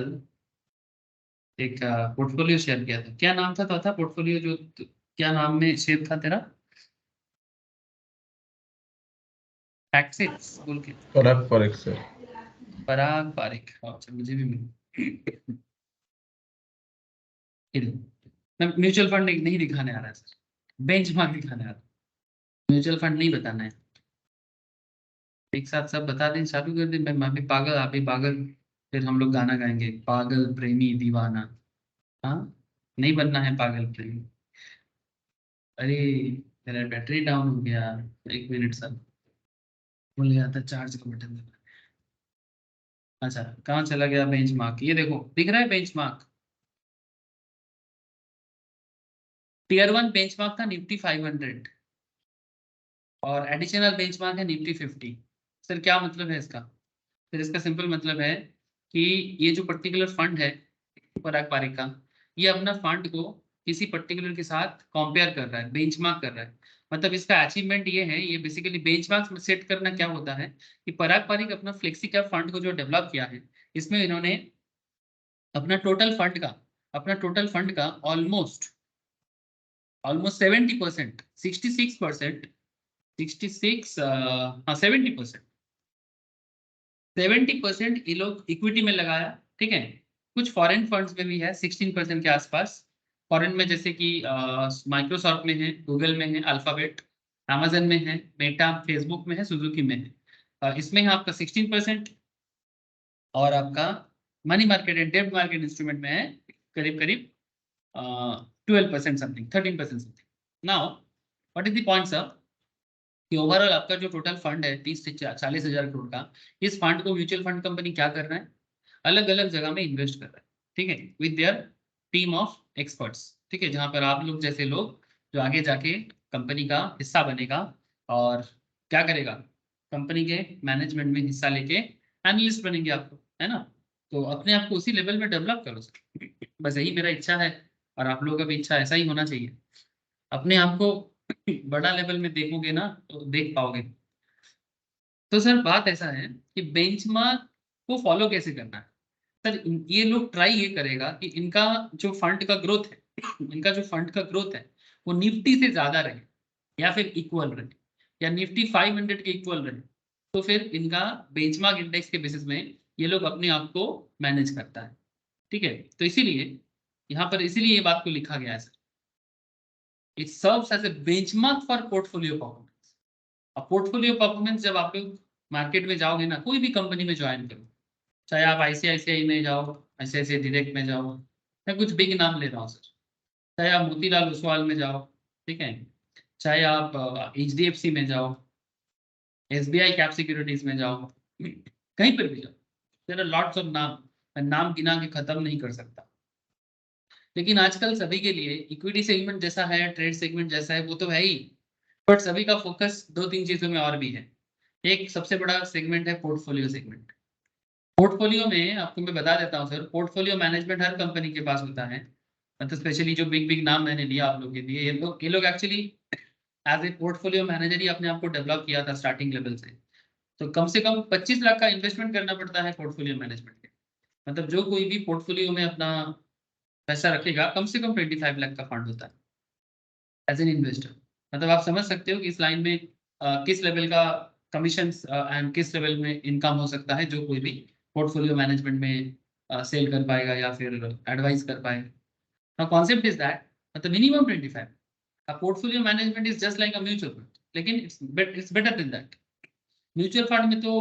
एक portfolio share किया था. क्या नाम था तौथा पोर्टफोलियो जो क्या नाम में शेयर था तेरा? टैक्सेस बोल के पराग पारेख सर. पराग पारेख. अच्छा मुझे भी मिला. म्यूचुअल फंड नहीं दिखाने आ रहा है सर, बेंचमार्क दिखाने आ रहा है. म्यूचुअल फंड नहीं बताना है. एक साथ सब बता दें, चालू कर दें. मैं भी पागल, आप भी पागल, फिर हम लोग गाना गाएंगे पागल प्रेमी दीवाना. हाँ, नहीं बनना है पागल प्रेमी. अरे मेरा बैटरी डाउन हो गया, 1 मिनट सर, भूल गया था चार्ज का बटन दबाना. अच्छा कहाँ चला गया बेंचमार्क? ये देखो दिख रहा है बेंचमार्क. टियर 1 बेंचमार्क था निफ्टी 500 और एडिशनल बेंचमार्क है निफ्टी 50. सर क्या मतलब है इसका? फिर इसका सिंपल मतलब है कि ये जो पर्टिकुलर फंड है पराग पारिक का, ये अपना फंड को किसी पर्टिकुलर के साथ कंपेयर कर रहा है, बेंचमार्क कर रहा है. मतलब इसका अचीवमेंट ये है, ये बेसिकली बेंचमार्क सेट करना क्या होता है कि पराग पारिक अपना फ्लेक्सी कैप फंड को जो डेवलप किया है, इसमें इन्होंने अपना टोटल फंड का ऑलमोस्ट 70%, 66%, 70% ये लोग इक्विटी में लगाया. ठीक है, कुछ फॉरेन फंड्स में भी है 16% के आसपास. फॉरेन में जैसे कि माइक्रोसॉफ्ट में है, गूगल में है, अल्फाबेट, अमेजन में है, मेटा, फेसबुक में है, सुजुकी में है. इसमें है आपका 16% और आपका मनी मार्केट एंड डेब्ट मार्केट इंस्ट्रूमेंट में है करीब करीब 12% something, 13% something. Now what is the point sir कि ओवरऑल आपका जो टोटल फंड है 30 से 40 हजार करोड़ का, इस फंड को म्यूचुअल फंड कंपनी क्या कर रहा है, अलग अलग जगह में इन्वेस्ट कर रहा है. ठीक है, with their team of experts. ठीक है, जहां पर आप लोग जैसे लोग जो आगे जाके कंपनी का हिस्सा बनेगा और क्या करेगा, कंपनी के मैनेजमेंट में हिस्सा लेके एनालिस्ट बनेंगे आपको, है ना. तो अपने आप को उसी लेवल में डेवलप करो सर. बस यही मेरा इच्छा है और आप लोगों का भी इच्छा ऐसा ही होना चाहिए. अपने आप को बड़ा लेवल में देखोगे ना तो देख पाओगे. तो सर बात ऐसा है कि बेंचमार्क को फॉलो कैसे करना है. सर ये लोग ट्राई ये करेगा कि इनका जो फंड का ग्रोथ है इनका जो फंड का ग्रोथ है वो निफ्टी से ज्यादा रहे या फिर इक्वल रहे या निफ्टी 500 के इक्वल रहे. तो फिर इनका बेंचमार्क इंडेक्स के बेसिस में ये लोग अपने आप को मैनेज करता है. ठीक है, तो इसीलिए यहाँ पर इसीलिए ये बात को लिखा गया है sir. It serves as a benchmark for portfolio performance. अब पोर्टफोलियो परफॉर्मेंस जब आप लोग मार्केट में जाओगे ना, कोई भी कंपनी में ज्वाइन करो, चाहे आप आईसीआईसीआई में जाओ, आईसीआईसीआई डायरेक्ट में जाओ, मैं कुछ बिग नाम ले रहा हूँ सर, चाहे आप मोतीलाल ओसवाल में जाओ, ठीक है, चाहे आप एचडीएफसी में जाओ, एसबीआई कैप सिक्योरिटीज में जाओ, कहीं पर भी जाओ, देयर आर लॉट्स ऑफ नाम, मैं नाम गिना के खत्म नहीं कर सकता. लेकिन आजकल सभी के लिए इक्विटी सेगमेंट जैसा है, ट्रेड सेगमेंट जैसा है, वो तो है ही, बट सभी का फोकस 2-3 चीजों में और भी है. एक सबसे बड़ा सेगमेंट है पोर्टफोलियो सेगमेंट. पोर्टफोलियो में आपको मैं बता देता हूँ सर, पोर्टफोलियो मैनेजमेंट हर कंपनी के पास होता है. मतलब स्पेशली जो बिग बिग नाम मैंने लिया आप लोग के लिए, ये लोग actually as a portfolio manager ही अपने आप को डेवलप किया था स्टार्टिंग लेवल से. तो कम से कम 25 लाख का इन्वेस्टमेंट करना पड़ता है पोर्टफोलियो मैनेजमेंट के. मतलब जो कोई भी पोर्टफोलियो में अपना पैसा रखेगा, कम से कम 25 लाख का फंड होता है एज एन इन्वेस्टर. मतलब आप समझ सकते हो कि इस लाइन में किस लेवल का कमीशन एंड किस लेवल में इनकम हो सकता है जो कोई भी पोर्टफोलियो मैनेजमेंट में सेल कर पाएगा या फिर एडवाइस कर पाएगा. नाउ कॉन्सेप्ट इज दैट मतलब minimum 25. A portfolio management is just like a mutual fund, लेकिन it's better than that. Mutual fund में तो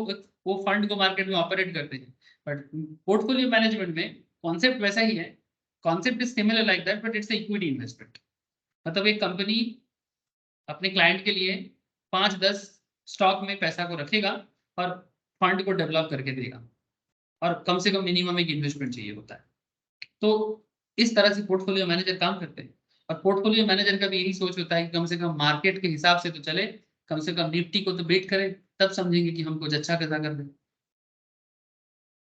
वो फंड को मार्केट में ऑपरेट करते हैं, बट पोर्टफोलियो मैनेजमेंट में कॉन्सेप्ट वैसा ही है. Concept is similar like that, but it's equity investment. मतलब एक कंपनी अपने क्लाइंट के लिए 5-10 स्टॉक में पैसा को रखेगा और फंड को डेवलप करके देगा और कम से कम मिनिमम एक इन्वेस्टमेंट चाहिए होता है. तो इस तरह से पोर्टफोलियो मैनेजर काम करते हैं और पोर्टफोलियो मैनेजर का भी यही सोच होता है कि कम से कम मार्केट के हिसाब से तो चले, कम से कम निफ्टी को तो बेट करे, तब समझेंगे कि हम कुछ अच्छा कैसा कर रहे हैं।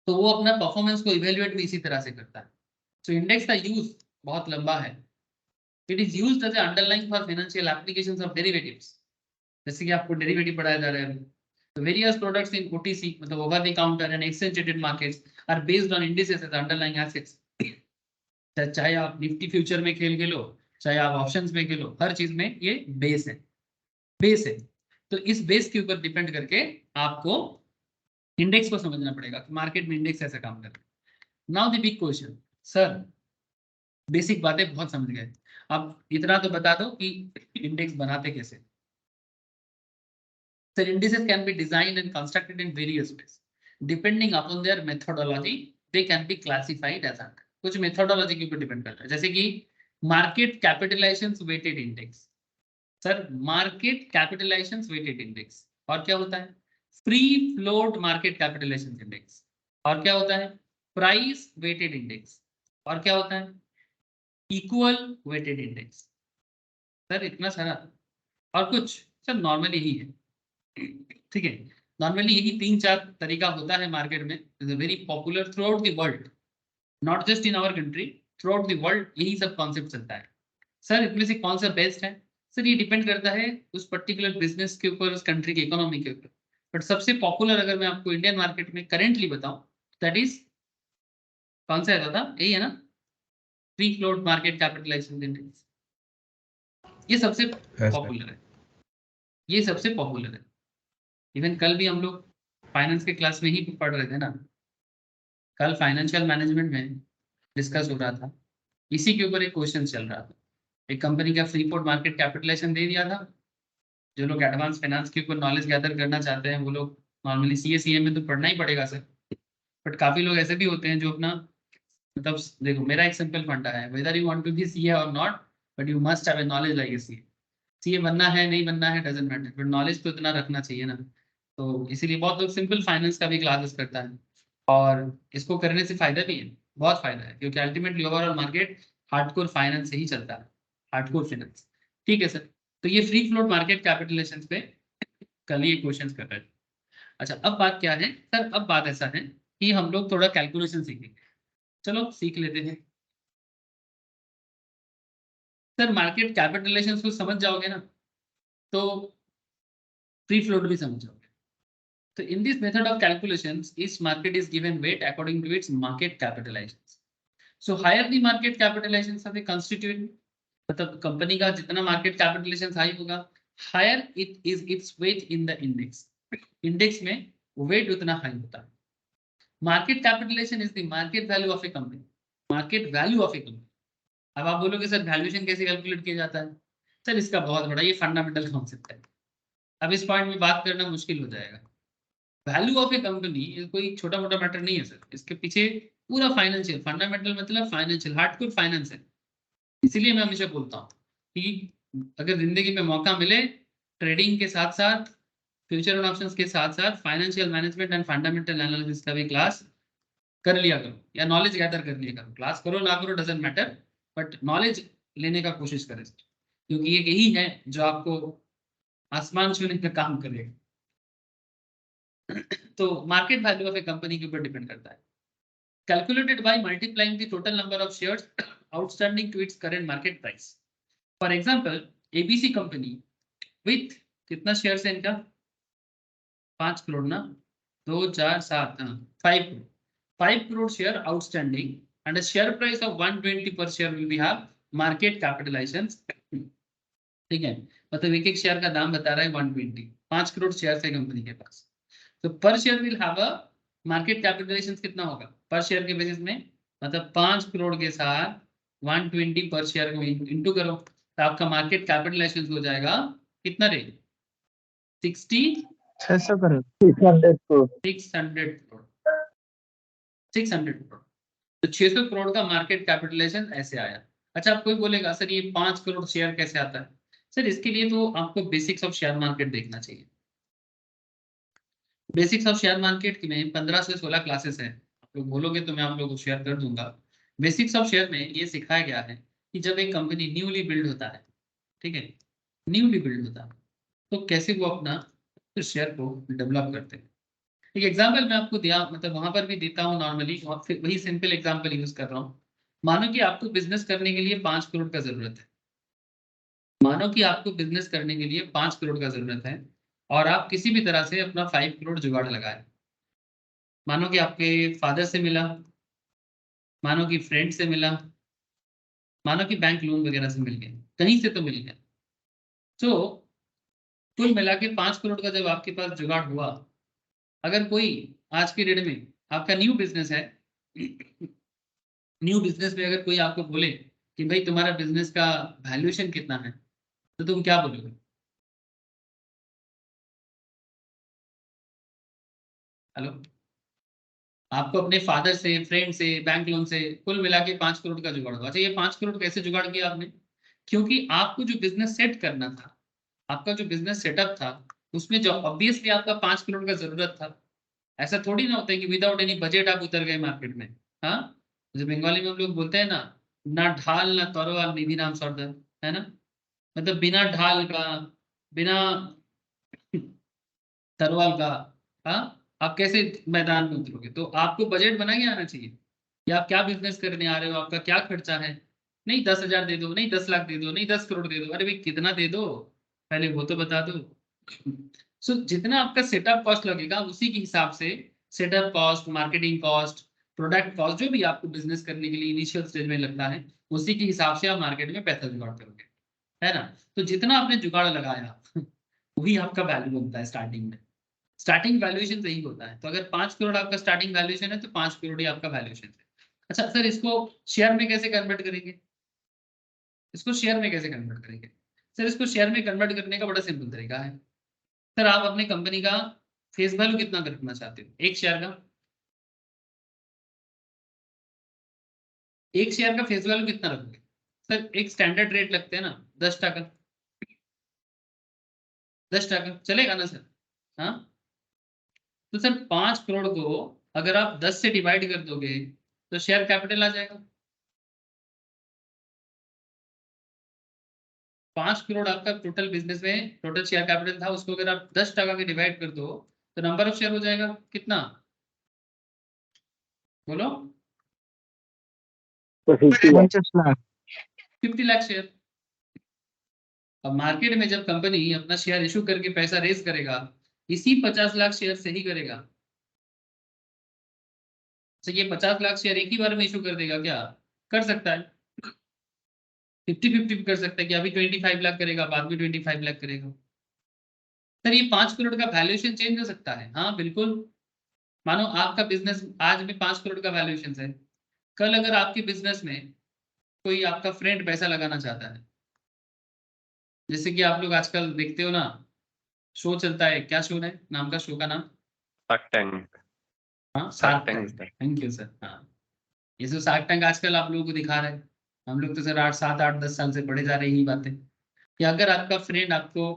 तो वो अपना परफॉर्मेंस को इवेल्युएट भी इसी तरह से करता है। तो इंडेक्स का यूज बहुत लंबा है। It is used as underlying for financial applications of derivatives, जैसे कि आपको डेरिवेटिव पढ़ाया जा रहा है। तो वेरियस प्रोडक्ट्स इन ओटीसी मतलब over the counter and exchange traded markets are based on indices as underlying assets. चाहे आप निफ्टी फ्यूचर में खेल खेलो, चाहे आप ऑप्शंस में खेलो, हर चीज में ये बेस है, बेस है। तो इस बेस के ऊपर डिपेंड करके आपको इंडेक्स को समझना पड़ेगा कि मार्केट में इंडेक्स ऐसा काम करता है। Now the big question, sir basic बातें बहुत समझ गए, अब इतना तो बता दो कि इंडेक्स बनाते कैसे। Sir indices can be designed and constructed in various ways. Depending upon their methodology, they can be classified as under. कुछ methodology के ऊपर डिपेंड करता है, जैसे कि market capitalization weighted index. Sir market capitalization weighted index, और क्या होता है free float market capitalization index, और क्या होता है प्राइस वेटेड इंडेक्स, और क्या होता है इक्वल वेटेड इंडेक्स। सर इतना सारा, और कुछ सर नॉर्मली यही है, ठीक है। नॉर्मली यही 3-4 तरीका होता है मार्केट में, very popular throughout the world, not just in our country, throughout the world यही सब कॉन्सेप्ट चलता है। सर इनमें से कौन सा बेस्ट है? सर ये डिपेंड करता है उस पर्टिकुलर बिजनेस के ऊपर, उस कंट्री की इकोनॉमी के ऊपर। बट सबसे पॉपुलर अगर मैं आपको इंडियन मार्केट में करेंटली बताऊं, दैट इज कौन सा है दादा, यही है ना, free float market capitalization index. ये सबसे पॉपुलर है, ये सबसे पॉपुलर है। इवन कल भी हम लोग फाइनेंस के क्लास में ही पढ़ रहे थे ना, कल फाइनेंशियल मैनेजमेंट में डिस्कस हो रहा था, इसी के ऊपर एक क्वेश्चन चल रहा था। एक कंपनी का फ्री फ्लोट मार्केट कैपिटलाइजेशन दे दिया था। जो लोग एडवांस फाइनेंस के ऊपर नॉलेज गैदर करना चाहते हैं वो लोग नॉर्मली सीए में तो पढ़ना ही पड़ेगा सर, बट काफी लोग ऐसे भी होते हैं जो अपना मतलब, देखो मेरा एक सिंपल फंडा है, whether you want to be CA और not, but you must have a knowledge like a CA. CA बनना है नहीं बनना है डजंट मैटर, बट नॉलेज तो इतना रखना चाहिए ना। तो इसीलिए बहुत लोग सिंपल फाइनेंस का भी क्लासेस करता है, और इसको करने से फायदा भी है, बहुत फायदा है, क्योंकि ultimately overall market hardcore finance से ही चलता है, हार्डकोर फाइनेंस। ठीक है सर, तो ये फ्री फ्लोट मार्केट कैपिटलाइजेशन पे कल ये क्वेश्चंस कर रहे थे। अच्छा अब बात क्या है सर, अब बात ऐसा है कि हम लोग थोड़ा कैलकुलेशन सीखेंगे, चलो सीख लेते हैं। सर मार्केट कैपिटलाइजेशन को समझ जाओगे ना तो फ्री फ्लोट भी समझ जाओगे। So in this method of calculations, each market is given weight according to its market capitalizations. So higher the market capitalizations of a constituent, मतलब कंपनी का जितना मार्केट कैपिटलाइजेशन हाई होगा, higher it is its weight in the index, index में weight उतना high होता है। Market capitalization is the market value of a company, market value of a company. अब आप बोलोगे सर वैल्यूएशन कैसे कैलकुलेट किया जाता है? सर इसका बहुत बड़ा ये फंडामेंटल कॉन्सेप्ट है, अब इस पॉइंट में बात करना मुश्किल हो जाएगा। वैल्यू ऑफ ए कंपनी कोई छोटा मोटा मैटर नहीं है सर, इसके पीछे पूरा फाइनेंशियल फंडामेंटल मतलब फाइनेंशियल हार्डकोर फाइनेंस है। इसीलिए मैं हमेशा बोलता हूँ कि अगर जिंदगी में मौका मिले, ट्रेडिंग के साथ साथ, फ्यूचर एंड ऑप्शंस के साथ साथ financial management and fundamental analysis का भी क्लास कर लिया करो, या नॉलेज गैदर कर लिया करो। क्लास करो ना करो डजंट मैटर, बट नॉलेज लेने का कोशिश करें, क्योंकि ये यही है जो आपको आसमान छूने का काम करेगा। तो market value of a company के ऊपर डिपेंड करता है, calculated by multiplying the total number of shares outstanding to its current market price. For example ABC company with कितना शेयर्स है इनका, 5 करोड़ ना, 2 4 7 5 crore, 5 crore share outstanding and a share price of 120 per share will be have market capitalization। ठीक है, मतलब एक एक share का दाम बता रहा है 120, 5 करोड़ शेयर है कंपनी के पास, तो per share will have a market capitalization कितना होगा पर शेयर के बेसिस में, मतलब 5 करोड़ के साथ 120 पर शेयर को इंटू करो तो आपका मार्केट कैपिटलाइजेशन हो जाएगा कितना रे 600 करोड़ 600 crore। 600 करोड़, 600 करोड़। तो 600 करोड़ का मार्केट कैपिटलाइजेशन ऐसे आया। अच्छा आप कोई बोलेगा सर ये 5 करोड़ शेयर कैसे आता है? सर इसके लिए तो आपको बेसिक्स ऑफ शेयर मार्केट देखना चाहिए। बेसिक्स ऑफ शेयर मार्केट में 15 से 16 क्लासेस हैं, आप लोग बोलोगे तो मैं आप लोगों को शेयर कर दूंगा। बेसिक्स ऑफ शेयर में ये सिखाया गया है कि जब एक कंपनी न्यूली बिल्ड होता है, ठीक है, न्यूली बिल्ड होता है, तो कैसे वो अपना शेयर को डेवलप करते हैं। एक एग्जाम्पल मैं आपको दिया, मतलब वहां पर भी देता हूँ नॉर्मली, वही सिंपल एग्जाम्पल यूज कर रहा हूँ। मानो कि आपको बिजनेस करने के लिए 5 करोड़ का जरूरत है। मानो कि आपको बिजनेस करने के लिए 5 करोड़ का जरूरत है, और आप किसी भी तरह से अपना 5 करोड़ जुगाड़ लगाए। मानो कि आपके फादर से मिला, मानो कि फ्रेंड से मिला, मानो कि बैंक लोन वगैरह से मिल गया, कहीं से तो मिल गया। तो कुल मिला के 5 करोड़ का जब आपके पास जुगाड़ हुआ, अगर कोई आज की डेट में आपका न्यू बिजनेस है, न्यू बिजनेस में अगर कोई आपको बोले कि भाई तुम्हारा बिजनेस का वैल्यूएशन कितना है, तो तुम क्या बोलोगे? हेलो। आपको अपने फादर से, फ्रेंड से, बैंक लोन से कुल मिला के 5 करोड़ का जुगाड़ हुआ। अच्छा, ये 5 करोड़ कैसे जुगाड़ किया आपने? क्योंकि आपको जो बिजनेस सेट करना था, आपका जो बिजनेस सेटअप था, उसमें जो ऑब्वियसली आपका 5 करोड़ का जरूरत था। ऐसा थोड़ी ना होता है कि विदाउट एनी बजट आप उतर गए मार्केट में। हाँ, जैसे बंगाली में हम लोग बोलते हैं ना, ना ढाल ना तरोवाल निधि नाम सर्दर, है ना। मतलब बिना ढाल का, बिना तरोवाल का, हाँ, आप कैसे मैदान में उतरोगे? तो आपको बजट बना के आना चाहिए कि आप क्या बिजनेस करने आ रहे हो, आपका क्या खर्चा है। नहीं 10,000 दे दो, नहीं 10 लाख दे दो, नहीं 10 करोड़ दे दो, अरे भाई कितना दे दो, पहले वो तो बता दो। सो जितना आपका सेटअप कॉस्ट लगेगा, उसी के हिसाब से setup cost, marketing cost, product cost, जो भी आपको बिजनेस करने के लिए इनिशियल स्टेज में लगता है, उसी के हिसाब से आप मार्केट में पैसा जुगाड़ करोगे, है ना। तो जितना आपने जुगाड़ लगाया वही आपका वैल्यू बनता है स्टार्टिंग में। स्टार्टिंग वैल्यूएशन सही होता है। तो अगर 5 करोड़ आपका स्टार्टिंग वैल्यूएशन है, तो 5 करोड़ ही आपका वैल्यूएशन है। अच्छा सर, इसको शेयर में कैसे कन्वर्ट करेंगे? इसको शेयर में कैसे कन्वर्ट करेंगे? सर, इसको शेयर में कन्वर्ट करने का बड़ा सिंपल तरीका है। सर, आप अपने कंपनी का फेस वैल्यू कितना रखना चाहते हो एक शेयर का? एक शेयर का फेस वैल्यू कितना रखोगे? सर, एक स्टैंडर्ड रेट लगते हैं ना, 10 टका। 10 टका चलेगा ना सर? हाँ। तो सर 5 करोड़ को अगर आप 10 से डिवाइड कर दोगे, तो शेयर कैपिटल आ जाएगा। 5 करोड़ आपका टोटल बिजनेस में टोटल शेयर कैपिटल था, उसको अगर आप 10 टका के डिवाइड कर दो, तो नंबर ऑफ शेयर हो जाएगा कितना? बोलो। 50 लाख। 50 लाख। 50 लाख शेयर। अब मार्केट में जब कंपनी अपना शेयर इशू करके पैसा रेज करेगा, इसी 50 लाख शेयर से ही करेगा। तो ये 50 लाख शेयर एक ही बार में इशू कर देगा क्या? कर सकता है। 50-50 कर सकता है कि अभी 25 लाख करेगा, बाद में 25 लाख करेगा। सर, ये 5 करोड़ का वैल्यूएशन चेंज हो सकता है, हाँ बिल्कुल। मानो आपका बिजनेस आज में 5 करोड़ का वैल्यूएशन है, कल अगर आपके बिजनेस में कोई आपका फ्रेंड पैसा लगाना चाहता है, जैसे कि आप लोग आजकल देखते हो ना, शो चलता है, क्या शो है, नाम का शो का नाम? Shark tank. हाँ, shark shark tank tank. Sir. Thank you sir. हाँ, ये जो शार्क टैंक आजकल आप लोगों को दिखा रहे हैं, हम लोग तो सर 8 7 8 10 साल से पढ़े जा रहे हैं यही बातें, कि अगर आपका फ्रेंड आपको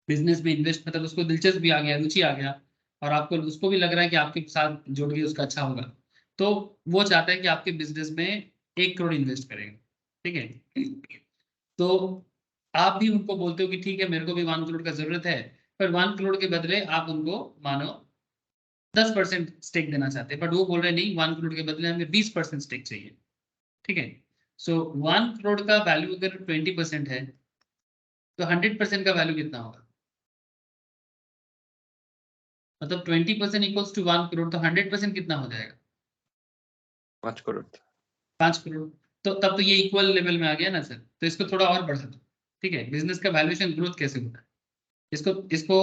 बिजनेस में इन्वेस्ट, मतलब उसको दिलचस्पी आ गया, रुचि आ गया, और आपको उसको भी लग रहा है कि आपके साथ जुड़ के उसका अच्छा होगा, तो वो चाहता है कि आपके बिजनेस में 1 करोड़ इन्वेस्ट करेगा। ठीक है। तो आप भी उनको बोलते हो कि ठीक है, मेरे को भी 1 करोड़ का जरूरत है, पर 1 करोड़ के बदले आप उनको मानो 10% स्टेक देना चाहते हैं, बट वो बोल रहे नहीं, 1 करोड़ के बदले हमें 20% स्टेक चाहिए। ठीक है। सो 1 करोड़ का वैल्यू अगर 20% है, तो 100% का वैल्यू कितना होगा? मतलब 20% इक्वल्स टू 1 करोड़, तो 100% कितना हो जाएगा? 5 करोड़। 5 करोड़। तो तब तो ये इक्वल लेवल में आ गया ना सर, तो इसको थोड़ा और बढ़ा दो। ठीक है, बिजनेस का वैल्यूएशन ग्रोथ कैसे होता है, इसको इसको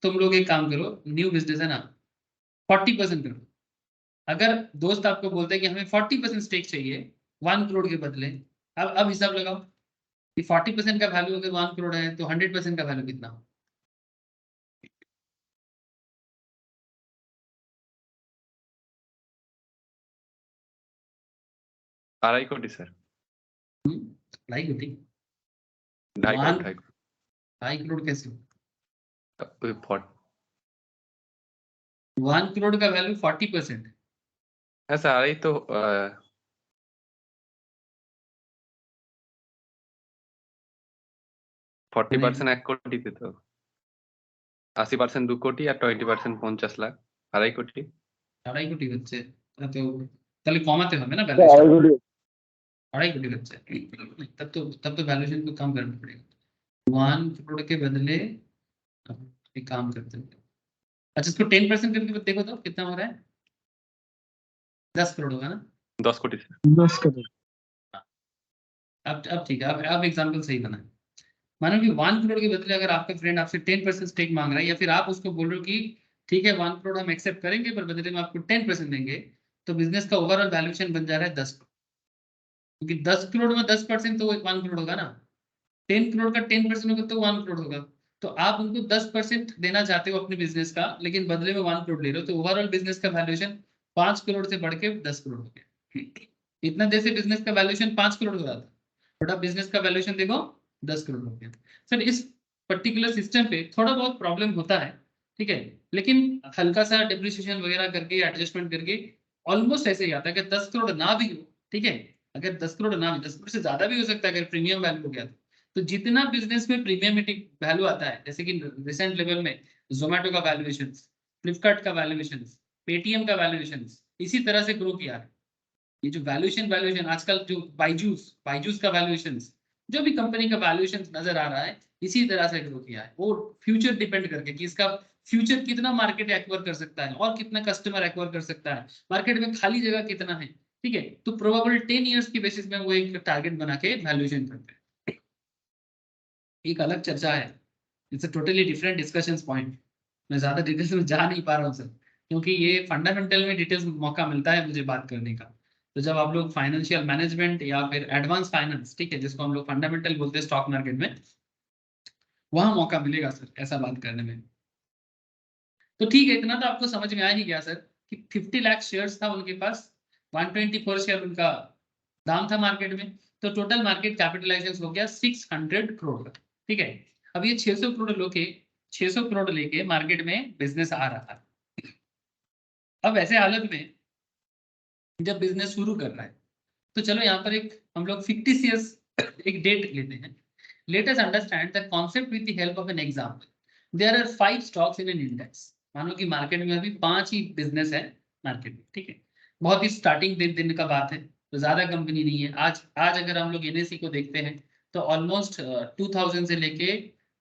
तुम लोग एक काम करो, न्यू बिजनेस है ना, 40% करो। अगर दोस्त आपको बोलते हैं कि हमें 40% स्टेक चाहिए 1 करोड़ के बदले, अब हिसाब लगाओ कि 40% का वैल्यू अगर 1 करोड़ है, तो 100% का वैल्यू कितना हो? अढ़ाई कोटी सर। ढाई कोटी? 2.5 करोड़। 2.5 ढाई करोड़ कैसे? करोड़। 1 करोड़ का वैल्यू 40%। है सर, अढ़ाई तो 40% 1 কোটিতে তো 80% 2 কোটি আর 20% 50 লাখ 2.5 কোটি। 2.5 কোটি হচ্ছে, তো তাহলে কমাতে হবে ना तो वैल्यूएशन। 2.5 कोटी 2.5 कोटी बच्चे, तब तो वैल्यूएशन को कम करना पड़ेगा। 1 करोड़ के बदले अब एक काम करते हैं, अच्छा इसको 10% करके देखो तो कितना हो रहा है, 10 करोड़ होगा ना। 10 कोटी सर। 10 करोड़। अब ठीक है, अब एग्जांपल सही बना है। मानो कि 1 करोड़ के बदले अगर आपका फ्रेंड आपसे 10% स्टेक मांग रहा है, या फिर आप उसको बोल रहे हो कि ठीक है 1 करोड़ हम एक्सेप्ट करेंगे पर बदले में आपको 10% देंगे, तो बिजनेस का ओवरऑल वैल्यूएशन बन जा रहा है 10 करोड़, क्योंकि 10 करोड़ में 10% तो 1 करोड़ होगा ना, 10 करोड़ का 10% होगा तो 1 करोड़ होगा। तो आप उनको 10% देना चाहते हो अपने बिजनेस का, लेकिन बदले में 1 करोड़ ले रहे हो, तो ओवरऑल बिजनेस का वैल्यूएशन 5 करोड़ से बढ़ के 10 करोड़ हो गया। इतना देर से बिजनेस का वैल्यूएशन 5 करोड़ हो रहा था, बट अब बिजनेस का वैल्यूएशन देखो 10 करोड़ हो गया। सर इस पर्टिकुलर सिस्टम पे थोड़ा बहुत प्रॉब्लम होता है, ठीक है, लेकिन हल्का सा डिप्रिसिएशन वगैरह करके एडजस्टमेंट करके ऑलमोस्ट ऐसे ही आता है कि 10 करोड़ ना भी हो, ठीक है, अगर 10 करोड़ ना भी, 10 करोड़ से ज्यादा भी हो सकता है अगर प्रीमियम वैल्यू हो गया तो जितना बिजनेस में प्रीमियमिटी वैल्यू आता है, जैसे कि रिसेंट लेवल में जोमेटो का वैल्यूएशन, फ्लिपकार्ट का वैल्यूएशन, पेटीएम का वैल्यूएशन इसी तरह से ग्रो किया है। ये जो वैल्यूएशन आजकल जो बाइजूस का वैल्यूएशन, जो भी कंपनी का वैल्यूएशन नजर आ रहा है इसी तरह से ग्रो किया है, वो फ्यूचर डिपेंड करके कि इसका फ्यूचर कितना मार्केट एक्वायर कर सकता है और कितना कस्टमर एक्वायर कर सकता है, मार्केट में खाली जगह कितना है, ठीक है, तो प्रोबेबल 10 इयर्स की बेसिस में वो एक टारगेट बना के वैल्यूएशन करते हैं। एक अलग चर्चा है, it's a totally different discussion point, मैं ज्यादा डिटेल्स में जा नहीं पा रहा हूँ सर, क्योंकि ये फंडामेंटल में डिटेल्स मौका मिलता है मुझे बात करने का। तो जब आप लोग फाइनेंशियल मैनेजमेंट या फिर एडवांस फाइनेंस, ठीक है, जिसको हम लोग फंडामेंटल बोलते हैं स्टॉक मार्केट में, वहां मौका मिलेगा सर ऐसा बात करने में। तो ठीक है, इतना तो आपको समझ में आ ही गया सर कि 50 लाख शेयर्स था उनके पास, 124 शेयर उनका दाम था मार्केट में, तो टोटल मार्केट कैपिटलाइजेशन हो गया 600 करोड़ का, ठीक है। अब ये 600 करोड़ लेके मार्केट में बिजनेस आ रहा है। अब ऐसे हालत में जब बिजनेस शुरू कर रहा है, तो चलो यहाँ पर एक हम लोग फिक्टिशियस एक डेट लेते हैं। Let us understand the concept with the help of an example. There are 5 stocks in an index. मानो कि मार्केट में अभी 5 ही बिजनेस है मार्केट में, ठीक है, बहुत ही स्टार्टिंग दिन का बात है, तो ज्यादा कंपनी नहीं है। आज आज अगर हम लोग एनएससी को देखते हैं तो ऑलमोस्ट 2000 से लेके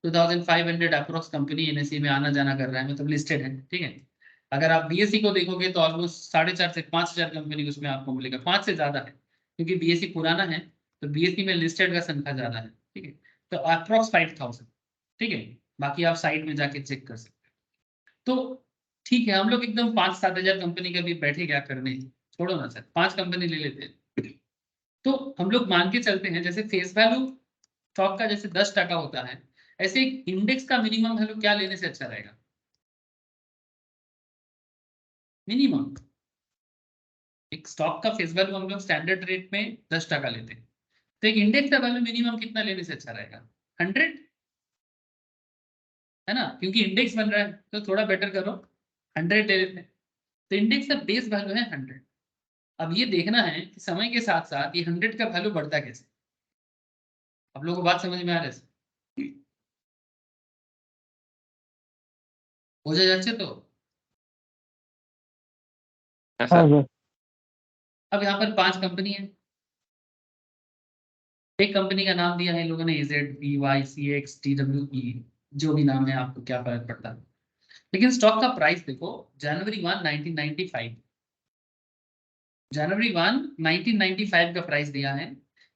2500 अप्रोक्स कंपनी एनएससी में आना जाना कर रहा है, मतलब लिस्टेड है, ठीक है। अगर आप बीएससी को देखोगे तो ऑलमोस्ट 4,500 से 5,000 कंपनी उसमें आपको मिलेगा, 5 से ज्यादा है, क्योंकि बीएससी पुराना है तो बीएससी में लिस्टेड का संख्या ज्यादा है, ठीक है, तो अप्रोक्स 5000, ठीक है, बाकी आप साइट में जाके चेक कर सकते हैं। तो ठीक है, हम लोग एकदम 5-7 हजार कंपनी के भी बैठे क्या करने, छोड़ो ना सर, 5 कंपनी ले लेते हैं। तो हम लोग मान के चलते हैं जैसे फेस वैल्यू स्टॉक का जैसे 10% होता है, ऐसे एक इंडेक्स का मिनिमम वैल्यू क्या लेने से अच्छा रहेगा, मिनिमम एक स्टॉक का फेस वैल्यू हम लोग स्टैंडर्ड रेट में 10% लेते हैं, तो एक इंडेक्स का वैल्यू मिनिमम कितना लेने से अच्छा रहेगा, 100, है ना, क्योंकि इंडेक्स बन रहा है तो थोड़ा बेटर करो, 100 ले लेते हैं। तो इंडेक्स का बेस वैल्यू है 100। अब ये देखना है कि समय के साथ साथ ये 100 का वैल्यू बढ़ता कैसे। आप लोगों को बात समझ में आ रहा है, বোঝা যাচ্ছে तो। হ্যাঁ हाँ স্যার। सर। अब यहाँ पर 5 कंपनी है, एक कंपनी का नाम दिया है इन लोगों ने AZ, BY, CX, TWE, जो भी नाम है आपको क्या फर्क पड़ता है, लेकिन स्टॉक का प्राइस देखो जनवरी 1 1995, जनवरी 1 1995 का प्राइस दिया है।